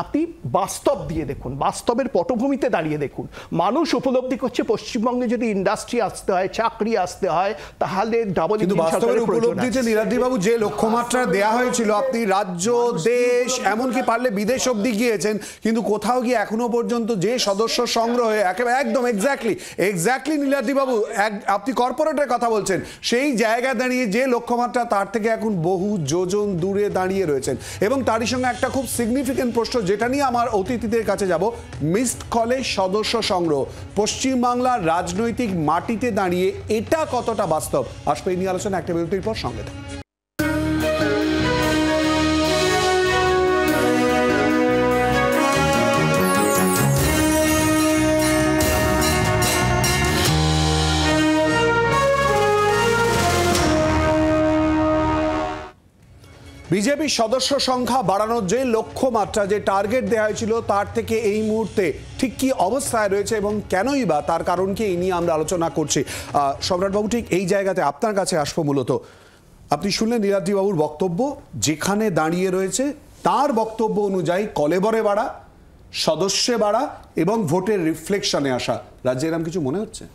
আপনি বাস্তব দিয়ে দেখুন, বাস্তবের পটভূমিতে দাঁড়িয়ে দেখুন। মানুষ উপলব্ধি করছে পশ্চিমবঙ্গে যদি ইন্ডাস্ট্রি আসতে হয়, চাকরি আসতে হয়, তাহলে ডাবল ইঞ্জিন সরকারের উপলব্ধিতে নীলাদ্রিবাবু যে লক্ষ্যমাত্রা দেয়া হয়েছিল, আপনি রাজ্য, দেশ, এমনকি পারলে বিদেশ অবধি গিয়েছেন, কিন্তু কোথাও গিয়ে এখনো পর্যন্ত যে সদস্য সংগ্রহে একেবারে একদম এক্স্যাক্টলি নীলাদ্রিবাবু, আপনি কর্পোরেটের কথা বলছেন, সেই জায়গায় দাঁড়িয়ে যে লক্ষ্যমাত্রা, তার থেকে এখন বহু যোজন দূরে দাঁড়িয়ে রয়েছেন। এবং তারই সঙ্গে একটা খুব সিগনিফিকেন্ট প্রশ্ন, যেটা নিয়ে আমার অতিথিদের কাছে যাব, মিসড কলে সদস্য সংগ্রহ পশ্চিমবাংলার রাজনৈতিক মাটিতে দাঁড়িয়ে এটা কতটা বাস্তব, আসবে এই নিয়ে আলোচনা একটা বিরতির পর। সঙ্গে থাকুন। বিজেপির সদস্য সংখ্যা বাড়ানোর যে লক্ষ্যমাত্রা, যে টার্গেট দেওয়া হয়েছিল, তার থেকে এই মুহূর্তে ঠিক কি অবস্থায় রয়েছে এবং কেনই বা, তার কারণ কি, এই নিয়ে আমরা আলোচনা করছি। সম্রাটবাবু, ঠিক এই জায়গাতে আপনার কাছে আসবো। মূলত আপনি শুনলেন নীলাদ্রিবাবুর বক্তব্য, যেখানে দাঁড়িয়ে রয়েছে তার বক্তব্য অনুযায়ী কলেবরে বাড়া, সদস্যে বাড়া এবং ভোটের রিফ্লেকশনে আসা, রাজ্যে এরকম কিছু মনে হচ্ছে?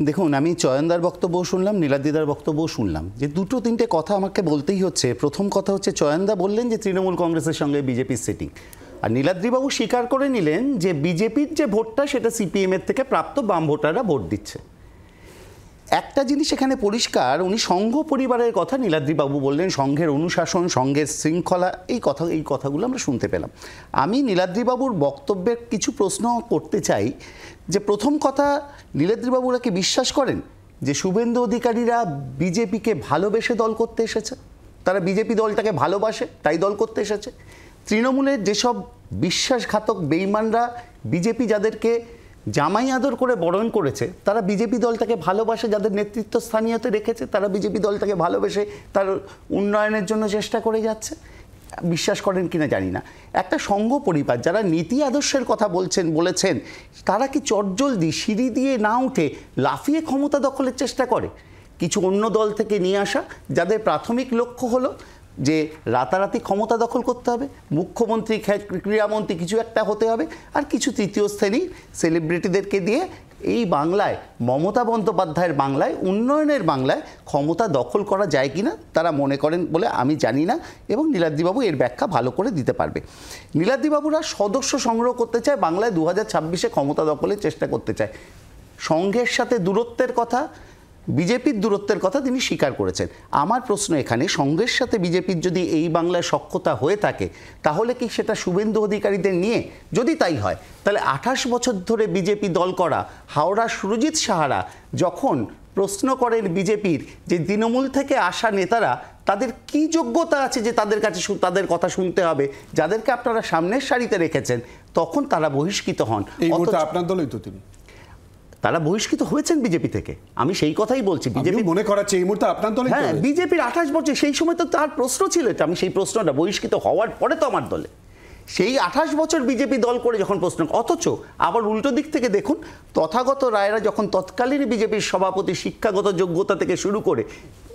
দেখুন, আমি চয়নদার বক্তব্য শুনলাম, নীলাদ্রিদার বক্তব্য শুনলাম, যে 2-3টে কথা আমাকে বলতেই হচ্ছে। প্রথম কথা হচ্ছে, চয়নদা বললেন যে তৃণমূল কংগ্রেসের সঙ্গে বিজেপির সেটিং, আর নীলাদ্রিবাবু স্বীকার করে নিলেন যে বিজেপির যে ভোটটা, সেটা সিপিএম এর থেকে প্রাপ্ত বাম ভোটাররা ভোট দিচ্ছে। একটা জিনিস এখানে পরিষ্কার, উনি সংঘ পরিবারের কথা নীলাদ্রিবাবু বললেন, সংঘের অনুশাসন, সংঘের শৃঙ্খলা, এই কথাগুলো আমরা শুনতে পেলাম। আমি নীলাদ্রিবাবুর বক্তব্যের কিছু প্রশ্ন করতে চাই। যে প্রথম কথা, নীলাদ্রিবাবুরা কি বিশ্বাস করেন যে শুভেন্দু অধিকারীরা বিজেপিকে ভালোবেসে দল করতে এসেছে? তারা বিজেপি দলটাকে ভালোবাসে তাই দল করতে এসেছে? তৃণমূলের যেসব বিশ্বাসঘাতক বেঈমানরা বিজেপি যাদেরকে জামাই আদর করে বরণ করেছে, তারা বিজেপি দলটাকে ভালোবাসে, যাদের নেতৃত্ব স্থানীয়তে রেখেছে তারা বিজেপি দলটাকে ভালোবেসে তার উন্নয়নের জন্য চেষ্টা করে যাচ্ছে। বিশ্বাস করেন কিনা জানি না। একটা সংঘ পরিবার যারা নীতি আদর্শের কথা বলেছেন, তারা কি চটজলদি সিঁড়ি দিয়ে না উঠে লাফিয়ে ক্ষমতা দখলের চেষ্টা করে? কিছু অন্য দল থেকে নিয়ে আসা, যাদের প্রাথমিক লক্ষ্য হলো যে রাতারাতি ক্ষমতা দখল করতে হবে, মুখ্যমন্ত্রী, ক্রীড়ামন্ত্রী কিছু একটা হতে হবে, আর কিছু তৃতীয় শ্রেণী সেলিব্রিটিদেরকে দিয়ে এই বাংলায়, মমতা বন্দ্যোপাধ্যায়ের বাংলায়, উন্নয়নের বাংলায় ক্ষমতা দখল করা যায় কিনা তারা মনে করেন বলে আমি জানি না, এবং নীলাদ্রিবাবু এর ব্যাখ্যা ভালো করে দিতে পারবে। নীলাদ্রিবাবুরা সদস্য সংগ্রহ করতে চায়, বাংলায় 2026-এ ক্ষমতা দখলের চেষ্টা করতে চায়। সংঘের সাথে দূরত্বের কথা, বিজেপির দূরত্বের কথা তিনি স্বীকার করেছেন। আমার প্রশ্ন এখানে, সংঘের সাথে বিজেপির যদি এই বাংলায় সখ্যতা হয়ে থাকে, তাহলে কি সেটা শুভেন্দু অধিকারীদের নিয়ে? যদি তাই হয়, তাহলে 28 বছর ধরে বিজেপি দল করা হাওড়ার সুরজিৎ সাহারা যখন প্রশ্ন করেন বিজেপির যে তৃণমূল থেকে আসা নেতারা তাদের কি যোগ্যতা আছে যে তাদের কাছে তাদের কথা শুনতে হবে, যাদেরকে আপনারা সামনের সারিতে রেখেছেন, তখন তারা বহিষ্কৃত হন। আপনার দলই তো তিনি, তারা বহিষ্কৃত হয়েছেন বিজেপি থেকে, আমি সেই কথাই বলছি। বিজেপি মনে করাচ্ছে এই মুহূর্তে আপনার দলে, হ্যাঁ, বিজেপির 28 বছর, সেই সময় তো তার প্রশ্ন ছিল এটা, আমি সেই প্রশ্নটা বহিষ্কৃত হওয়ার পরে তো আমার দলে, সেই 28 বছর বিজেপি দল করে যখন প্রশ্ন, অথচ আবার উল্টো দিক থেকে দেখুন, তথাগত রায়রা যখন তৎকালীন বিজেপির সভাপতি শিক্ষাগত যোগ্যতা থেকে শুরু করে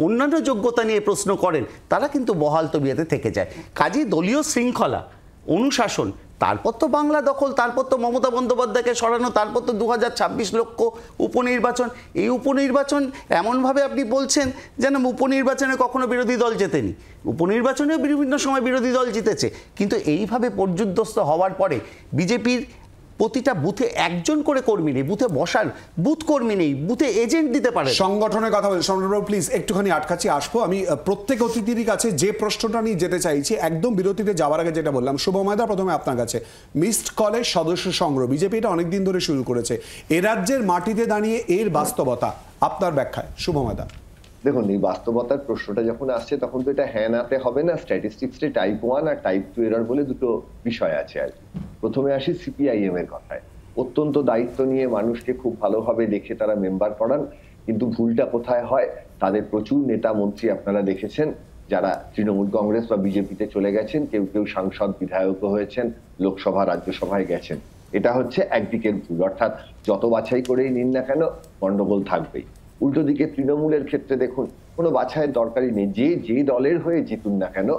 অন্যান্য যোগ্যতা নিয়ে প্রশ্ন করেন, তারা কিন্তু বহাল তবিয়তে থেকে যায়। কাজেই দলীয় শৃঙ্খলা, অনুশাসন, তারপর তো বাংলা দখল, তারপর তো মমতা বন্দ্যোপাধ্যায়কে সরানো, তারপর তো 2026 লক্ষ উপনির্বাচন। এই উপনির্বাচন এমনভাবে আপনি বলছেন যেন উপনির্বাচনে কখনো বিরোধী দল জেতেনি, উপনির্বাচনেও বিভিন্ন সময় বিরোধী দল জিতেছে, কিন্তু এইভাবে পর্যুদস্ত হওয়ার পরে বিজেপির প্রতিটা বুথে একজন করে কর্মী নেই, বুথে বসার বুথ কর্মী নেই, বুথে এজেন্ট দিতে পারে। সংগঠনের কথা বলছি, সম্রাটবাবু প্লিজ একটুখানি আটকাচ্ছি, আসবো আমি প্রত্যেক অতিথির কাছে যে প্রশ্নটা নিয়ে যেতে চাইছি, একদম বিরতিতে যাওয়ার আগে যেটা বললাম, শুভময়দা প্রথমে আপনার কাছে, মিসড কলের সদস্য সংগ্রহ বিজেপি এটা অনেকদিন ধরে শুরু করেছে, এ রাজ্যের মাটিতে দাঁড়িয়ে এর বাস্তবতা আপনার ব্যাখ্যায় শুভময়দা। দেখুন, এই বাস্তবতার প্রশ্নটা যখন আসছে তখন তো এটা হ্যাঁ নাতে হবে না। স্ট্যাটিস্টিক্সে টাইপ 1 আর টাইপ 2 এরর বলে দুটো বিষয় আছে আর কি। প্রথমে আসি সিপিআইএম এর কথায়। অত্যন্ত দায়িত্ব নিয়ে মানুষকে খুব ভালোভাবে দেখে তারা মেম্বার করান, কিন্তু ভুলটা কোথায় হয়, তাদের প্রচুর নেতা মন্ত্রী আপনারা দেখেছেন যারা তৃণমূল কংগ্রেস বা বিজেপিতে চলে গেছেন, কেউ কেউ সাংসদ বিধায়ক হয়েছেন, লোকসভা রাজ্যসভায় গেছেন। এটা হচ্ছে একদিকের ভুল, অর্থাৎ যত বাছাই করেই নিন না কেন গন্ডগোল থাকবেই। উল্টো দিকে তৃণমূলের ক্ষেত্রে দেখুন, কোনো বাছাইয়ের দরকারই নেই, যে দলের হয়ে জিতুন না কেন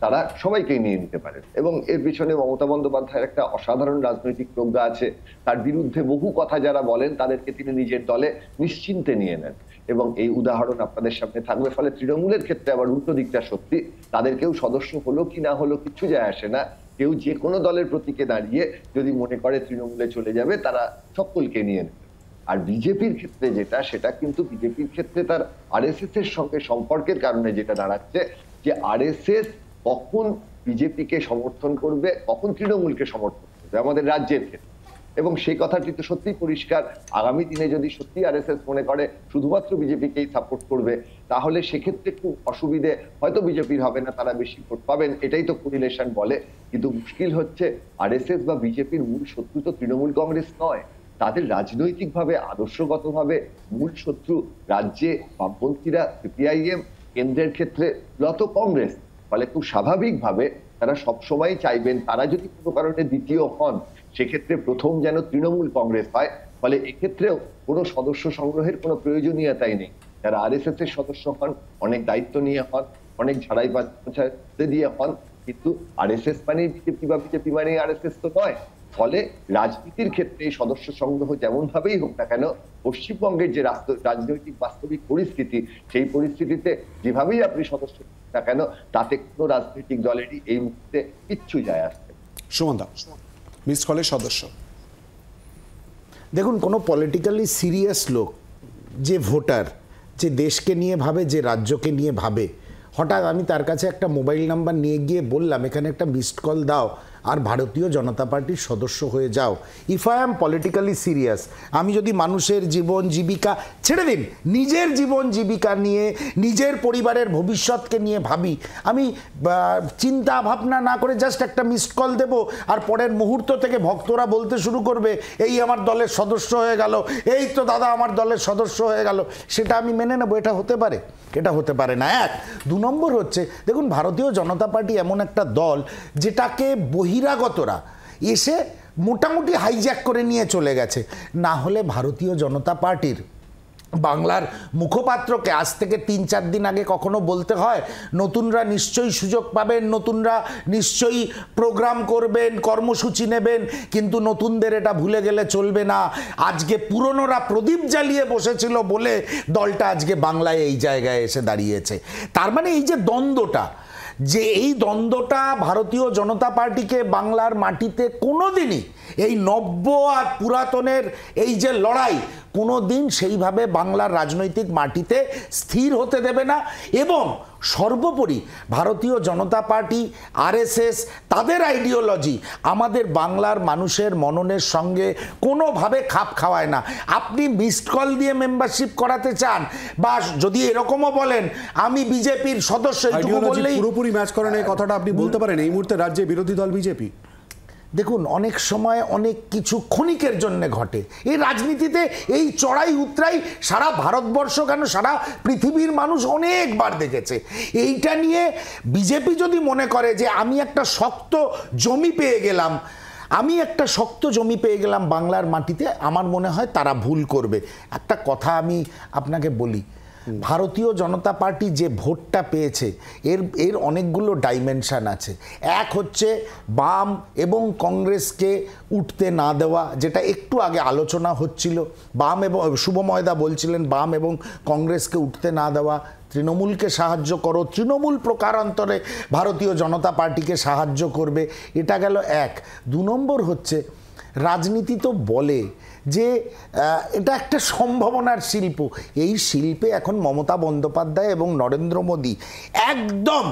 তারা সবাইকে নিয়ে নিতে পারেন, এবং এর পিছনে মমতা বন্দ্যোপাধ্যায়ের একটা অসাধারণ রাজনৈতিক প্রজ্ঞা আছে। তার বিরুদ্ধে বহু কথা যারা বলেন তাদেরকে তিনি নিজের দলে নিশ্চিন্তে নিয়ে নেন, এবং এই উদাহরণ আপনাদের সামনে থাকবে। ফলে তৃণমূলের ক্ষেত্রে আবার উল্টো দিকটা সত্যি, তাদের কেউ সদস্য হলো কি না হলো কিচ্ছু যায় আসে না, কেউ যে কোনো দলের প্রতীকে দাঁড়িয়ে যদি মনে করে তৃণমূলে চলে যাবে তারা সকলকে নিয়ে নেবে। আর বিজেপির ক্ষেত্রে যেটা, সেটা কিন্তু বিজেপির ক্ষেত্রে তার আরএসএস এর সঙ্গে সম্পর্কের কারণে যেটা দাঁড়াচ্ছে যে আরএসএস কখন বিজেপিকে সমর্থন করবে, কখন তৃণমূলকে সমর্থন করবে আমাদের রাজ্যের ক্ষেত্রে, এবং সেই কথাটি তো সত্যিই পরিষ্কার। আগামী দিনে যদি সত্যি আরএসএস মনে করে শুধুমাত্র বিজেপিকেই সাপোর্ট করবে, তাহলে সেক্ষেত্রে খুব অসুবিধে, হয়তো বিজেপির হবে না, তারা বেশি ভোট পাবেন, এটাই তো কোরিলেশন বলে। কিন্তু মুশকিল হচ্ছে আরএসএস বা বিজেপির মূল শত্রু তো তৃণমূল কংগ্রেস নয়, তাদের রাজনৈতিকভাবে আদর্শগতভাবে মূল শত্রু রাজ্যে বামপন্থীরা, সিপিআইএম, কেন্দ্রের ক্ষেত্রে মূলত কংগ্রেস। ফলে খুব স্বাভাবিকভাবে তারা সবসময় চাইবেন তারা যদি কোনো কারণে দ্বিতীয় হন, সেক্ষেত্রে প্রথম যেন তৃণমূল কংগ্রেস হয়। ফলে এক্ষেত্রেও কোনো সদস্য সংগ্রহের কোনো প্রয়োজনীয়তাই নেই। যারা আরএসএস এর সদস্য হন, অনেক দায়িত্ব নিয়ে হন, অনেক ঝাড়াই বাছাই দিয়ে হন, কিন্তু আরএসএস মানে বিজেপি বা বিজেপি মানে আরএসএস তো নয়। ফলে রাজনীতির ক্ষেত্রে সদস্য সংগ্রহ যেমন ভাবেই হোক না কেন, পশ্চিমবঙ্গের যে রাজনৈতিক বাস্তবিক পরিস্থিতি, সেই পরিস্থিতিতে যেভাবেই আপনি সদস্য না কেন, তাতে কোনো রাজনৈতিক দলেরই এই মুহূর্তে কিচ্ছু যায় আসছে। সুমনদা, মিসড কলের সদস্য, দেখুন, কোনো পলিটিক্যালি সিরিয়াস লোক যে ভোটার, যে দেশকে নিয়ে ভাবে, যে রাজ্যকে নিয়ে ভাবে, হঠাৎ আমি তার কাছে একটা মোবাইল নাম্বার নিয়ে গিয়ে বললাম এখানে একটা মিসড কল দাও আর ভারতীয় জনতা পার্টির সদস্য হয়ে যাও। If I am politically serious, আমি যদি মানুষের জীবন জীবিকা ছেড়ে দিন, নিজের জীবন জীবিকা নিয়ে, নিজের পরিবারের ভবিষ্যৎকে নিয়ে ভাবি, আমি চিন্তা ভাবনা না করে জাস্ট একটা মিসড কল দেবো আর পরের মুহূর্ত থেকে ভক্তরা বলতে শুরু করবে এই আমার দলের সদস্য হয়ে গেল, এই তো দাদা আমার দলের সদস্য হয়ে গেল, সেটা আমি মেনে নেবো? এটা হতে পারে? এটা হতে পারে না। এক। 2 নম্বর হচ্ছে, দেখুন ভারতীয় জনতা পার্টি এমন একটা দল যেটাকে বহিরাগতরা এসে মোটামুটি হাইজ্যাক করে নিয়ে চলে গেছে। না হলে ভারতীয় জনতা পার্টির বাংলার মুখপাত্রকে আজ থেকে 3-4 দিন আগে কখনো বলতে হয় নতুনরা নিশ্চয়ই সুযোগ পাবেন, নতুনরা নিশ্চয়ই প্রোগ্রাম করবেন, কর্মসূচি নেবেন, কিন্তু নতুনদের এটা ভুলে গেলে চলবে না। আজকে পুরনোরা প্রদীপ জ্বালিয়ে বসেছিল বলে দলটা আজকে বাংলায় এই জায়গায় এসে দাঁড়িয়েছে। তার মানে এই যে দ্বন্দ্বটা, যে এই দ্বন্দ্বটা ভারতীয় জনতা পার্টিকে বাংলার মাটিতে কোনোদিনই, এই নব্য আর পুরাতনের এই যে লড়াই, কোনো দিন সেইভাবে বাংলার রাজনৈতিক মাটিতে স্থির হতে দেবে না। এবং সর্বোপরি ভারতীয় জনতা পার্টি, আরএসএস, তাদের আইডিওলজি আমাদের বাংলার মানুষের মননের সঙ্গে কোনোভাবে খাপ খাওয়ায় না। আপনি মিসড কল দিয়ে মেম্বারশিপ করাতে চান, বা যদি এরকমও বলেন আমি বিজেপির সদস্য, এইটুকু বললেই পুরোপুরি ম্যাচ করেন, এই কথাটা আপনি বলতে পারেন এই মুহূর্তে রাজ্যে বিরোধী দল বিজেপি? দেখুন, অনেক সময় অনেক কিছু ক্ষণিকের জন্য ঘটে। এই রাজনীতিতে এই চড়াই উতরাই সারা ভারতবর্ষ কেন সারা পৃথিবীর মানুষ অনেকবার দেখেছে। এইটা নিয়ে বিজেপি যদি মনে করে যে আমি একটা শক্ত জমি পেয়ে গেলাম, বাংলার মাটিতে, আমার মনে হয় তারা ভুল করবে। একটা কথা আমি আপনাকে বলি, ভারতীয় জনতা পার্টি যে ভোটটা পেয়েছে এর অনেকগুলো ডাইমেনশন আছে। এক হচ্ছে বাম এবং কংগ্রেসকে উঠতে না দেওয়া, যেটা একটু আগে আলোচনা হচ্ছিল। বাম এবং শুভময়দা বলছিলেন বাম এবং কংগ্রেসকে উঠতে না দেওয়া, তৃণমূলকে সাহায্য করো, তৃণমূল প্রকারান্তরে ভারতীয় জনতা পার্টিকে সাহায্য করবে, এটা গেল এক। 2 নম্বর হচ্ছে, রাজনীতি তো বলে যে এটা একটা সম্ভাবনার শিল্প। এই শিল্পে এখন মমতা বন্দ্যোপাধ্যায় এবং নরেন্দ্র মোদী একদম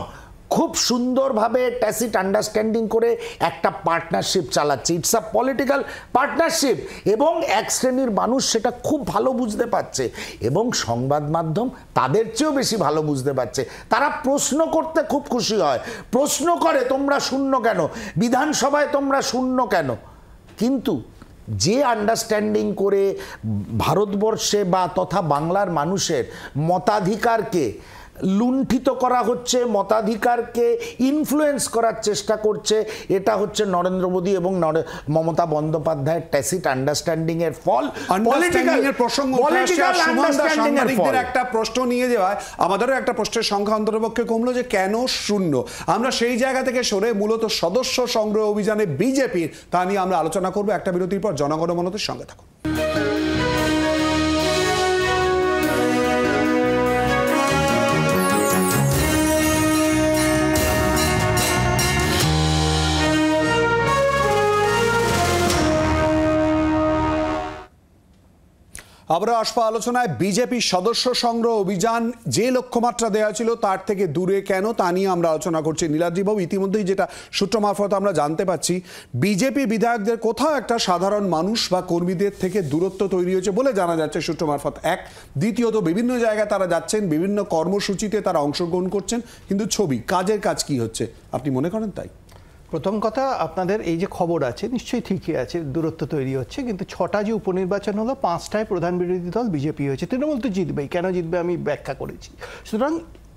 খুব সুন্দরভাবে ট্যাসিট আন্ডারস্ট্যান্ডিং করে একটা পার্টনারশিপ চালাচ্ছে। ইটস আ পলিটিক্যাল পার্টনারশিপ, এবং এক শ্রেণীর মানুষ সেটা খুব ভালো বুঝতে পারছে, এবং সংবাদ মাধ্যম তাদের চেয়েও বেশি ভালো বুঝতে পারছে। তারা প্রশ্ন করতে খুব খুশি হয়, প্রশ্ন করে তোমরা শূন্য কেন, বিধানসভায় তোমরা শূন্য কেন। কিন্তু যে আন্ডারস্ট্যান্ডিং করে ভারতবর্ষে বা তথা বাংলার মানুষের মতাধিকারকে লুণ্ঠিত করা হচ্ছে, মতাধিকারকে ইনফ্লুয়েন্স করার চেষ্টা করছে, এটা হচ্ছে নরেন্দ্র মোদী এবং মমতা বন্দ্যোপাধ্যায়ের ট্যাসিট আন্ডারস্ট্যান্ডিং এর ফল। সাংবাদিকদের একটা প্রশ্ন নিয়ে যাওয়ায় আমাদেরও একটা প্রশ্নের সংখ্যা অন্ততপক্ষে কমলো যে কেন শূন্য। আমরা সেই জায়গা থেকে সরে মূলত সদস্য সংগ্রহ অভিযানে বিজেপির, তা নিয়ে আমরা আলোচনা করবো একটা বিরতির পর। জনগণমনদের সঙ্গে থাকুন। আমরা আসবো আলোচনায় বিজেপি সদস্য সংগ্রহ অভিযান যে লক্ষ্যমাত্রা দেওয়া ছিল তার থেকে দূরে কেন, তা নিয়ে আমরা আলোচনা করছি। নীলাদ্রিবাবু, ইতিমধ্যেই যেটা সূত্র মারফত আমরা জানতে পাচ্ছি, বিজেপি বিধায়কদের কোথাও একটা সাধারণ মানুষ বা কর্মীদের থেকে দূরত্ব তৈরি হয়েছে বলে জানা যাচ্ছে সূত্র মারফত। এক। দ্বিতীয়ত, বিভিন্ন জায়গায় তারা যাচ্ছেন, বিভিন্ন কর্মসূচিতে তারা অংশগ্রহণ করছেন, কিন্তু ছবি, কাজের কাজ কি হচ্ছে? আপনি মনে করেন তাই? প্রথম কথা, আপনাদের এই যে খবর আছে নিশ্চয়ই ঠিকই আছে, দূরত্ব তৈরি হচ্ছে, কিন্তু 6টা যে উপনির্বাচন হলো 5টায় প্রধান বিরোধী দল বিজেপি হয়েছে। তৃণমূল তো জিতবেই, কেন জিতবে আমি ব্যাখ্যা করেছি। সুতরাং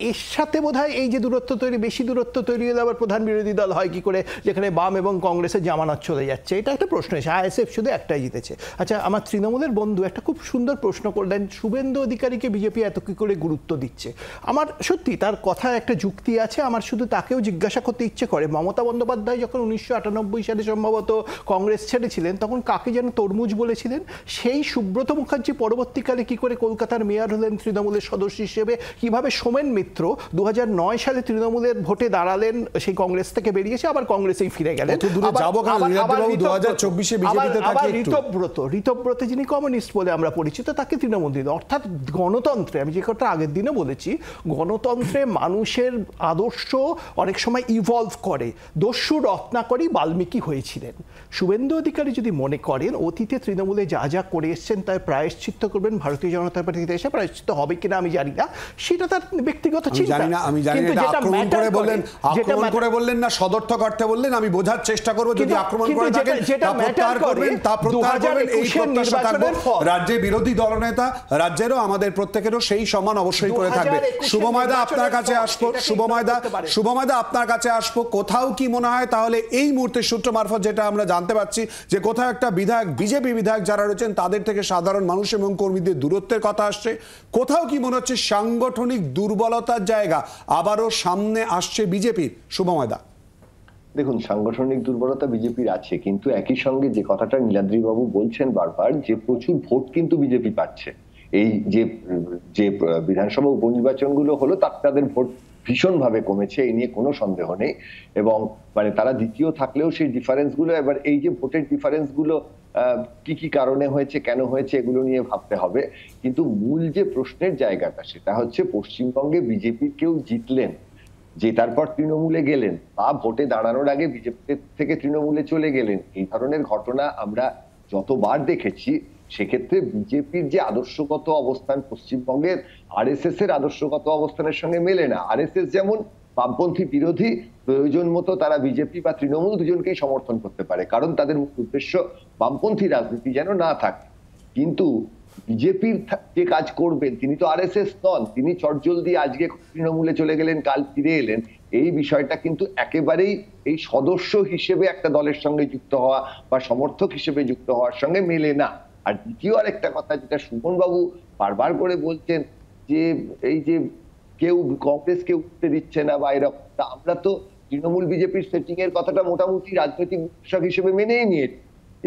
এর সাথে বোধহয় এই যে দূরত্ব তৈরি, বেশি দূরত্ব তৈরি হলে আবার প্রধান বিরোধী দল হয় কি করে, যেখানে বাম এবং কংগ্রেসের জামানত চলে যাচ্ছে, এটা একটা প্রশ্ন এসে। আইএসএফ শুধু একটাই জিতেছে। আচ্ছা, আমার তৃণমূলের বন্ধু একটা খুব সুন্দর প্রশ্ন করলেন, শুভেন্দু অধিকারীকে বিজেপি এত কি করে গুরুত্ব দিচ্ছে। আমার সত্যি তার কথায় একটা যুক্তি আছে। আমার শুধু তাকেও জিজ্ঞাসা করতে ইচ্ছে করে, মমতা বন্দ্যোপাধ্যায় যখন 1998 সালে সম্ভবত কংগ্রেস ছেড়েছিলেন, তখন কাকে যেন তরমুজ বলেছিলেন। সেই সুব্রত মুখার্জি পরবর্তীকালে কি করে কলকাতার মেয়র হলেন তৃণমূলের সদস্য হিসেবে, কিভাবে সোমেন মিত্র 2009 সালে তৃণমূলের ভোটে দাঁড়ালেন, সেই কংগ্রেস থেকে বেরিয়েছে, আবার কংগ্রেসেই ফিরে গেলেন। ঋতব্রত যিনি কমিউনিস্ট বলে আমরা পরিচিত, তাকে তৃণমূল দিল। অর্থাৎ গণতন্ত্রে, আমি যে কথা আগের দিনে বলেছি, গণতন্ত্রে মানুষের আদর্শ অনেক সময় ইভলভ করে। দস্যু রত্নাকরী বাল্মীকি হয়েছিলেন। শুভেন্দু অধিকারী যদি মনে করেন অতীতে তৃণমূলে যা যা করে এসছেন তার প্রায়শ্চিত্ত করবেন ভারতীয় জনতা পার্টিতে এসে, প্রায়শ্চিত্ত হবে কিনা আমি জানি না, সেটা তার ব্যক্তিগত চিন্তা। আমি জানি না আক্রমণ করে বললেন না সদর্থক অর্থে বললেন, আমি বোঝার চেষ্টা করব। যদি আক্রমণ করে থাকেন তা প্রত্যাহার করবেন, তা প্রত্যাহার করবেন, এই প্রত্যাশা থাকবে। রাজ্যে বিরোধী দলনেতা, রাজ্যেরও আমাদের প্রত্যেকেরও সেই সম্মান অবশ্যই করে থাকবে। শুভময়দা আপনার কাছে আসবো, শুভময়দা আপনার কাছে আসবো। কোথাও কি মনে হয় তাহলে এই মুহূর্তে সূত্র মারফত যেটা আমরা জানতে পারছি, যে কোথাও একটা বিধায়ক, বিজেপি বিধায়ক যারা রয়েছেন তাদের থেকে সাধারণ মানুষ এবং কর্মীদের দূরত্বের কথা আসছে। কোথাও কি মনে হচ্ছে সাংগঠনিক দুর্বলতার জায়গা আবারও সামনে আসছে বিজেপির? শুভময়দা, দেখুন, সাংগঠনিক দুর্বলতা বিজেপির আছে, কিন্তু একই সঙ্গে যে কথাটা নীলাদ্রি বাবু বলছেন বারবার, যে প্রচুর ভোট কিন্তু বিজেপি পাচ্ছে। এই যে বিধানসভা উপনির্বাচনগুলো হলো তাদের ভোট ভীষণভাবে কমেছে, এই নিয়ে কোনো সন্দেহ নেই। এবং মানে তারা দ্বিতীয় থাকলেও সেই ডিফারেন্স গুলো, এবার এই যে ভোটের ডিফারেন্স গুলো কি কি কারণে হয়েছে, কেন হয়েছে, এগুলো নিয়ে ভাবতে হবে। কিন্তু মূল যে প্রশ্নের জায়গাটা, সেটা হচ্ছে পশ্চিমবঙ্গে বিজেপির কেউ জিতলেন, যে তারপর তৃণমূলে গেলেন, বা ভোটে দাঁড়ানোর আগে বিজেপি থেকে তৃণমূলে চলে গেলেন, এই ধরনের ঘটনা আমরা যতবার দেখেছি। সেক্ষেত্রে বিজেপির যে আদর্শগত অবস্থান পশ্চিমবঙ্গের আরএসএস এর আদর্শগত অবস্থানের সঙ্গে মেলে না। আরএসএস যেমন বামপন্থী বিরোধী, প্রয়োজন মতো তারা বিজেপি বা তৃণমূল দুজনকেই সমর্থন করতে পারে, কারণ তাদের উদ্দেশ্য বামপন্থী রাজনীতি যেন না থাকে। কিন্তু বিজেপির যে কাজ করবেন, তিনি তো আরএসএস নন, তিনি চটজলদি আজকে তৃণমূলে চলে গেলেন, কাল ফিরে এলেন। এই বিষয়টা কিন্তু একেবারেই এই সদস্য হিসেবে একটা দলের সঙ্গে যুক্ত হওয়া বা সমর্থক হিসেবে যুক্ত হওয়ার সঙ্গে মেলে না। আর দ্বিতীয় আরেকটা কথা যেটা সুমন বাবু বারবার করে বলছেন, যে এই যে কেউ কংগ্রেসকে উঠতে দিচ্ছে না বা এরকম, আমরা তো তৃণমূল বিজেপির সেটিং এর কথাটা মোটামুটি রাজনৈতিক পোশাক হিসেবে মেনেই নিয়েছি।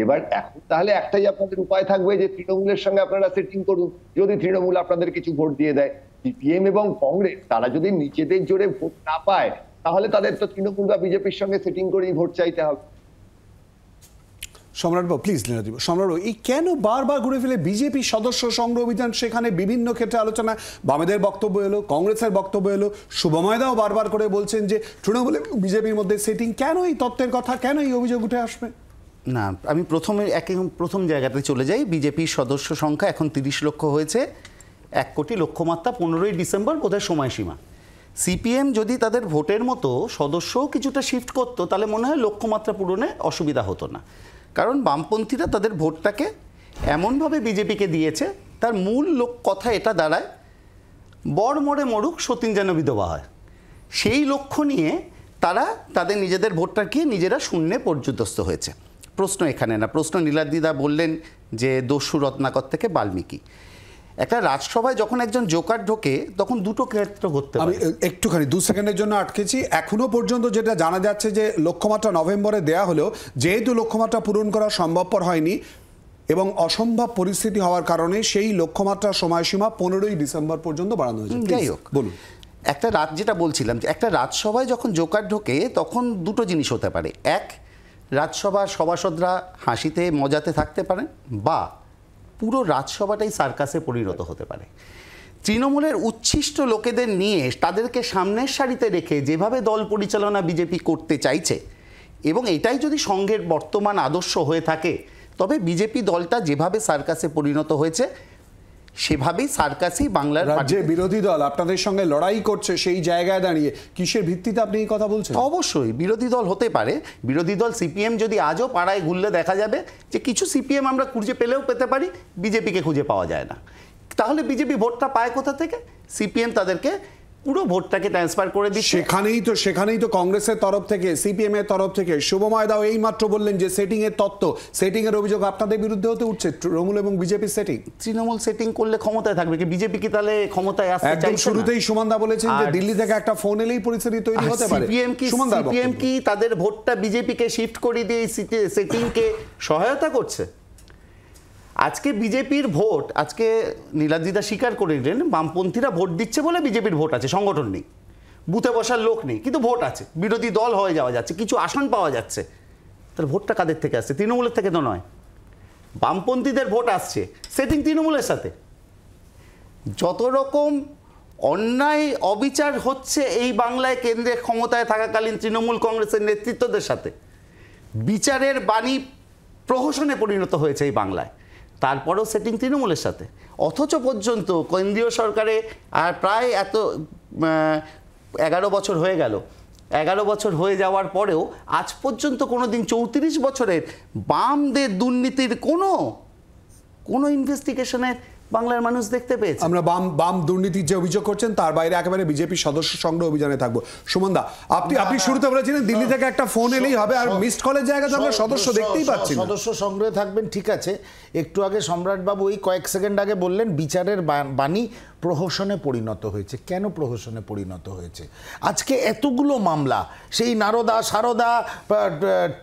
এবার এখন তাহলে একটাই আপনাদের উপায় থাকবে, যে তৃণমূলের সঙ্গে আপনারা সেটিং করুন। যদি তৃণমূল আপনাদের কিছু ভোট দিয়ে দেয়, সিপিএম এবং কংগ্রেস তারা যদি নিজেদের জোরে ভোট না পায়, তাহলে তাদের তো তৃণমূল বা বিজেপির সঙ্গে সেটিং করেই ভোট চাইতে হবে। সম্রাটবাবু প্লিজ, সম্রাটবাবু, এই কেন বারবার ঘুরে ফেলে বিজেপি সদস্য সংগ্রহ অভিযান? সেখানে বিভিন্ন ক্ষেত্রে আলোচনা, বামেদের বক্তব্য এলো, কংগ্রেসের বক্তব্য এলো, শুভময়দাও বারবার করে বলছেন যে তৃণমূল বিজেপির মধ্যে সেটিং। কেন এই তত্ত্বের কথা, কেন এই অভিযোগ উঠে আসবে? না, আমি প্রথম জায়গাতে চলে যাই। বিজেপির সদস্য সংখ্যা এখন 30 লক্ষ হয়েছে। 1 কোটি লক্ষ্যমাত্রা 15ই ডিসেম্বর বোধহয় সময়সীমা। সিপিএম যদি তাদের ভোটের মতো সদস্যও কিছুটা শিফট করতো, তাহলে মনে হয় লক্ষ্যমাত্রা পূরণে অসুবিধা হতো না। কারণ বামপন্থীরা তাদের ভোটটাকে এমনভাবে বিজেপিকে দিয়েছে, তার মূল কথা এটা দাঁড়ায়, বর মরে মরুক, সতীন যেন বিধবা হয়। সেই লক্ষ্য নিয়ে তারা তাদের নিজেদের ভোটটাকে নিজেরা শূন্যে পর্যুদস্ত হয়েছে। প্রশ্ন এখানে না, প্রশ্ন নীলাদ্রিদা বললেন যে দস্যু রত্নাকর থেকে বাল্মীকি। একটা রাজসভায় যখন একজন জোকার ঢোকে, তখন দুটো ক্ষেত্র ঘটতে পারে। আমি একটুখানি 2 সেকেন্ডের জন্য আটকেছি। এখনো পর্যন্ত যেটা জানা যাচ্ছে যে লক্ষ্যমাত্রা নভেম্বরে দেয়া হলেও যেহেতু লক্ষ্যমাত্রা পূরণ করা সম্ভবপর হয়নি এবং অসম্ভব পরিস্থিতি হওয়ার কারণে সেই লক্ষ্যমাত্রার সময়সীমা 15ই ডিসেম্বর পর্যন্ত বাড়ানো হয়েছে। যাই হোক, বলুন। একটা যেটা বলছিলাম, যে একটা রাজসভায় যখন জোকার ঢোকে, তখন দুটো জিনিস হতে পারে। এক, রাজসভার সভাসদরা হাসিতে মজাতে থাকতে পারেন, বা পুরো রাজসভাটাই সার্কাসে পরিণত হতে পারে। তৃণমূলের উচ্ছিষ্ট লোকেদের নিয়ে তাদেরকে সামনের সারিতে রেখে যেভাবে দল পরিচালনা বিজেপি করতে চাইছে, এবং এটাই যদি সংঘের বর্তমান আদর্শ হয়ে থাকে, তবে বিজেপি দলটা যেভাবে সার্কাসে পরিণত হয়েছে, সেভাবেই সার্কাসই বাংলার রাজ্যে বিরোধী দল আপনাদের সঙ্গে লড়াই করছে, সেই জায়গায় দাঁড়িয়ে কিসের ভিত্তিতে আপনি এই কথা বলছেন? অবশ্যই বিরোধী দল হতে পারে। বিরোধী দল সিপিএম যদি আজও পাড়ায় ঘুরলে দেখা যাবে যে কিছু সিপিএম আমরা খুঁজে পেতে পারি, বিজেপিকে খুঁজে পাওয়া যায় না। তাহলে বিজেপি ভোটটা পায় কোথা থেকে? সিপিএম তাদেরকে পুরো ভোটটাকে ট্রান্সফার করে দিচ্ছে। সেখানেই তো কংগ্রেসের তরফ থেকে, সিপিএম এর তরফ থেকে শুভময়দাও এই মাত্র বললেন যে সেটিং এর তত্ত্ব, সেটিং এর অভিযোগ আপনাদের বিরুদ্ধে হতে উঠছে, তৃণমূল এবং বিজেপি সেটিং। তৃণমূল সেটিং করলে ক্ষমতায় থাকবে কি? বিজেপি কি তাহলে ক্ষমতায় আসতে চাইছে না? একদম শুরুতেই সুমনদা বলেছেন যে দিল্লি থেকে একটা ফোন এলেই পরিস্থিতি তৈরি হতে পারে। সিপিএম কি তাদের ভোটটা বিজেপিকে শিফট করে দিয়ে সেটিংকে সহায়তা করছে? আজকে বিজেপির ভোট, আজকে নীলাদ্রিদা স্বীকার করে নিলেন বামপন্থীরা ভোট দিচ্ছে বলে বিজেপির ভোট আছে, সংগঠন নেই, বুথে বসার লোক নেই, কিন্তু ভোট আছে, বিরোধী দল হয়ে যাওয়া যাচ্ছে, কিছু আসন পাওয়া যাচ্ছে। তাহলে ভোটটা কাদের থেকে আসছে? তৃণমূলের থেকে তো নয়। বামপন্থীদের ভোট আসছে সেটিং তৃণমূলের সাথে। যত রকম অন্যায় অবিচার হচ্ছে এই বাংলায় কেন্দ্রে ক্ষমতায় থাকাকালীন তৃণমূল কংগ্রেসের নেতৃত্বদের সাথে, বিচারের বাণী প্রহসনে পরিণত হয়েছে এই বাংলায়, তারপরেও সেটিং তৃণমূলের সাথে। অথচ পর্যন্ত কেন্দ্রীয় সরকারে আর প্রায় 11 বছর হয়ে গেল, 11 বছর হয়ে যাওয়ার পরেও আজ পর্যন্ত কোনো দিন 34 বছরের বামদের দুর্নীতির কোনো ইনভেস্টিগেশনের বাংলার মানুষ দেখতে পেয়েছে। আমরা বাম দুর্নীতির যে অভিযোগ করছেন তার বাইরে একেবারে বিজেপি সদস্য সংগ্রহ অভিযানে থাকবো। সুমনদা, আপনি শুরুতে বলেছিলেন দিল্লি থেকে একটা ফোন এলেই হবে, আর মিসড কলের জায়গাতে আমরা সদস্য দেখতেই পাচ্ছি না। সদস্য সংগ্রহে থাকবেন, ঠিক আছে। একটু আগে সম্রাটবাবু এই কয়েক সেকেন্ড আগে বললেন বিচারের বাণী প্রহসনে পরিণত হয়েছে। কেন প্রহসনে পরিণত হয়েছে? আজকে এতগুলো মামলা, সেই নারদা, সারদা,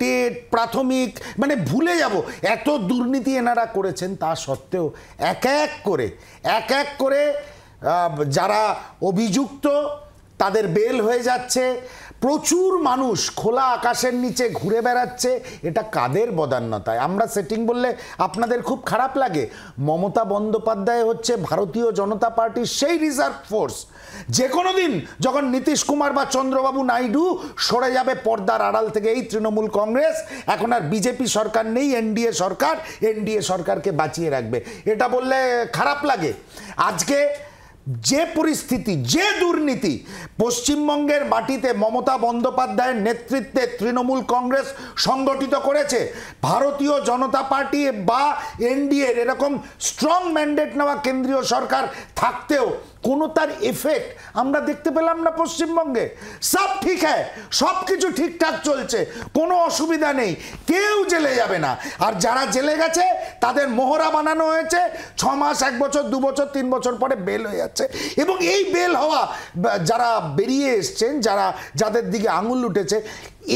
টেট, প্রাথমিক, মানে ভুলে যাব এত দুর্নীতি এনারা করেছেন, তা সত্ত্বেও এক এক করে যারা অভিযুক্ত তাদের বেল হয়ে যাচ্ছে। প্রচুর মানুষ খোলা আকাশের নিচে ঘুরে বেড়াচ্ছে। এটা কাদের বদান্যতায়? আমরা সেটিং বললে আপনাদের খুব খারাপ লাগে। মমতা বন্দ্যোপাধ্যায় হচ্ছে ভারতীয় জনতা পার্টির সেই রিজার্ভ ফোর্স, যে কোনো দিন যখন নীতিশ কুমার বা চন্দ্রবাবু নাইডু সরে যাবে পর্দার আড়াল থেকে, এই তৃণমূল কংগ্রেস এখন আর বিজেপি সরকার নেই, এনডিএ সরকারকে বাঁচিয়ে রাখবে। এটা বললে খারাপ লাগে। আজকে যে পরিস্থিতি, যে দুর্নীতি পশ্চিমবঙ্গের মাটিতে মমতা বন্দ্যোপাধ্যায়ের নেতৃত্বে তৃণমূল কংগ্রেস সংগঠিত করেছে, ভারতীয় জনতা পার্টি বা এনডিএর এরকম স্ট্রং ম্যান্ডেট নেওয়া কেন্দ্রীয় সরকার থাকতেও কোনো তার এফেক্ট আমরা দেখতে পেলাম না পশ্চিমবঙ্গে। সব ঠিক হ্যায়, সব কিছু ঠিকঠাক চলছে, কোনো অসুবিধা নেই, কেউ জেলে যাবে না। আর যারা জেলে গেছে তাদের মোহরা বানানো হয়েছে, 6 মাস, 1 বছর, 2 বছর, 3 বছর পরে বেল হয়ে যাচ্ছে। এবং এই বেল হওয়া যারা বেরিয়ে এসছেন, যাদের দিকে আঙুল উঠেছে,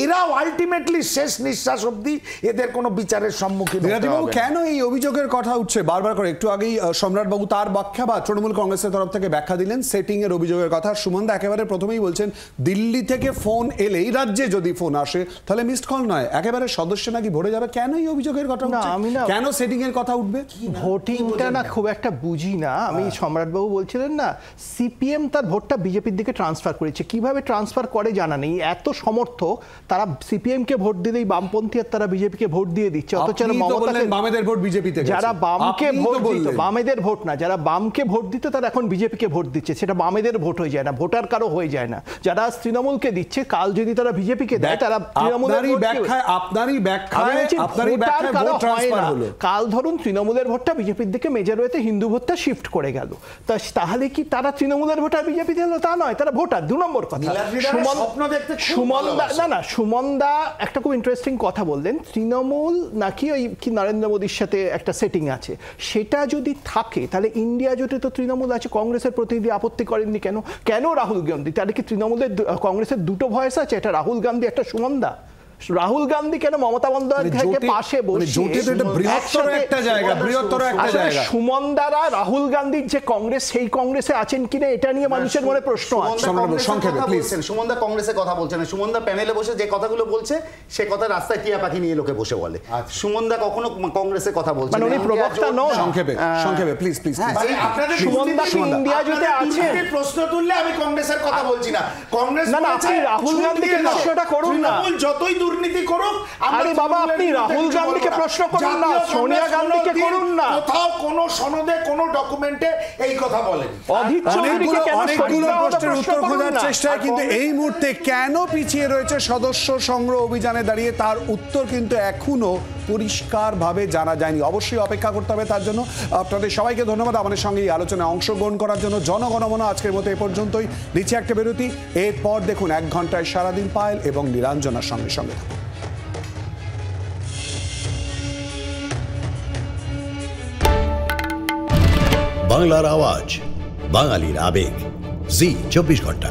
এরাও আলটিমেটলি শেষ নিঃশ্বাস অবধি এদের কোনো বিচারের সম্মুখীন হতে হবে না। কেন এই অভিযোগের কথা উঠছে বারবার করে? একটু আগেই সম্রাটবাবু তার ব্যাখ্যা বা তৃণমূল কংগ্রেসের তরফ থেকে ব্যাখ্যা দিলেন সেটিং এর অভিযোগের কথা। সুমনদা একেবারে প্রথমেই বলছেন দিল্লি থেকে ফোন এলেই, রাজ্যে যদি ফোন আসে তাহলে মিসড কল নয়, একেবারে সদস্য নাকি ভরে যাবে। কেন এই অভিযোগের কথা উঠছে? কেন সেটিং এর কথা উঠবে? ভোটিংটা না খুব একটা বুঝি না আমি। সম্রাটবাবু বলছিলেন না, সিপিএম তার ভোটটা বিজেপির দিকে ট্রান্সফার করেছে। কিভাবে ট্রান্সফার করে জানা নেই। এত সমর্থক, তারা সিপিএম কে ভোট দিলেই বামপন্থী আর তারা বিজেপি কে ভোট দিয়ে দিচ্ছে। অথচ বামেদের ভোট বিজেপিতে, যারা বামকে ভোট দিত, বামেদের ভোট না, যারা বামকে ভোট দিত তারা এখন বিজেপি কে ভোট দিচ্ছে। সেটা বামেদের ভোট হয়ে যায় না, ভোটার কারো হয়ে যায় না। যারা তৃণমূলকে দিচ্ছে, কাল যদি তারা বিজেপি কে দেয়, তারা তৃণমূলের কাল ধরুন তৃণমূলের ভোটটা বিজেপির দিকে মেজর ওয়েতে হিন্দু ভোটটা শিফট করে গেল, তাহলে কি তারা তৃণমূলের ভোটার বিজেপি দিল? তা নয়, তারা ভোটার। 2 নম্বর কথা, সুমনদা একটা খুব ইন্টারেস্টিং কথা বললেন। তৃণমূল নাকি ওই কি নরেন্দ্র মোদীর সাথে একটা সেটিং আছে, সেটা যদি থাকে তাহলে ইন্ডিয়া জোটে তো তৃণমূল আছে, কংগ্রেসের প্রতিনিধি আপত্তি করেননি কেন? কেন রাহুল গান্ধী? তাহলে কি তৃণমূলের কংগ্রেসের দুটো ভয়েস আছে, একটা রাহুল গান্ধী, একটা সুমনদা। রাহুল গান্ধী কেন মমতা বন্দ্যোপাধ্যায়কে পাশে সুমনদারা রাহুল গান্ধীর যে কংগ্রেস, সেই কংগ্রেসে আছেন কিনা এটা নিয়ে মানুষের মনে প্রশ্ন আছে। সুমনদা কংগ্রেসে কথা বলছে না, সুমনদা প্যানেলে বসে যে কথাগুলো বলছে সে কথা রাস্তায় টিয়া পাখি নিয়ে লোকে বসে বলে। সুমনদা কখনো কংগ্রেসে কথা বলছে না, উনি প্রবক্তা নন। সংক্ষেপে প্লিজ প্লিজ। সুমনদা কি ইন্ডিয়া জোটে আছে? প্রশ্ন তুললে আমি কংগ্রেসের কথা বলছি না। কংগ্রেস না, আপনি রাহুল গান্ধীকে প্রশ্নটা করুন না। যতই দুর্নীতি করুক, আরে বাবা আপনি রাহুল গান্ধীকে প্রশ্ন করুন না, সোনিয়া গান্ধীকে করুন না। কোথাও কোনো সনদে, কোনো ডকুমেন্টে এই কথা বলেন। অনেকগুলো প্রশ্নের উত্তর খোঁজার চেষ্টায় কিন্তু এই মুহূর্তে কেন পিছিয়ে রয়েছে সদস্য সংগ্রহ অভিযানে দাঁড়িয়ে, তার উত্তর কিন্তু এখনো পরিষ্কারভাবে জানা যায়নি। অবশ্যই অপেক্ষা করতে হবে তার জন্য। আপনাদের সবাইকে ধন্যবাদ আমাদের সঙ্গে এই আলোচনায় অংশগ্রহণ করার জন্য। জনগণমন আজকের মতো এ পর্যন্তই। নিচে একটা বিরতি, এরপর দেখুন 1 ঘন্টায় সারাদিন পায়েল এবং নীলাঞ্জনার সঙ্গে সঙ্গে। বাংলার আওয়াজ, বাঙালির আবেগ, জি 24 ঘন্টা।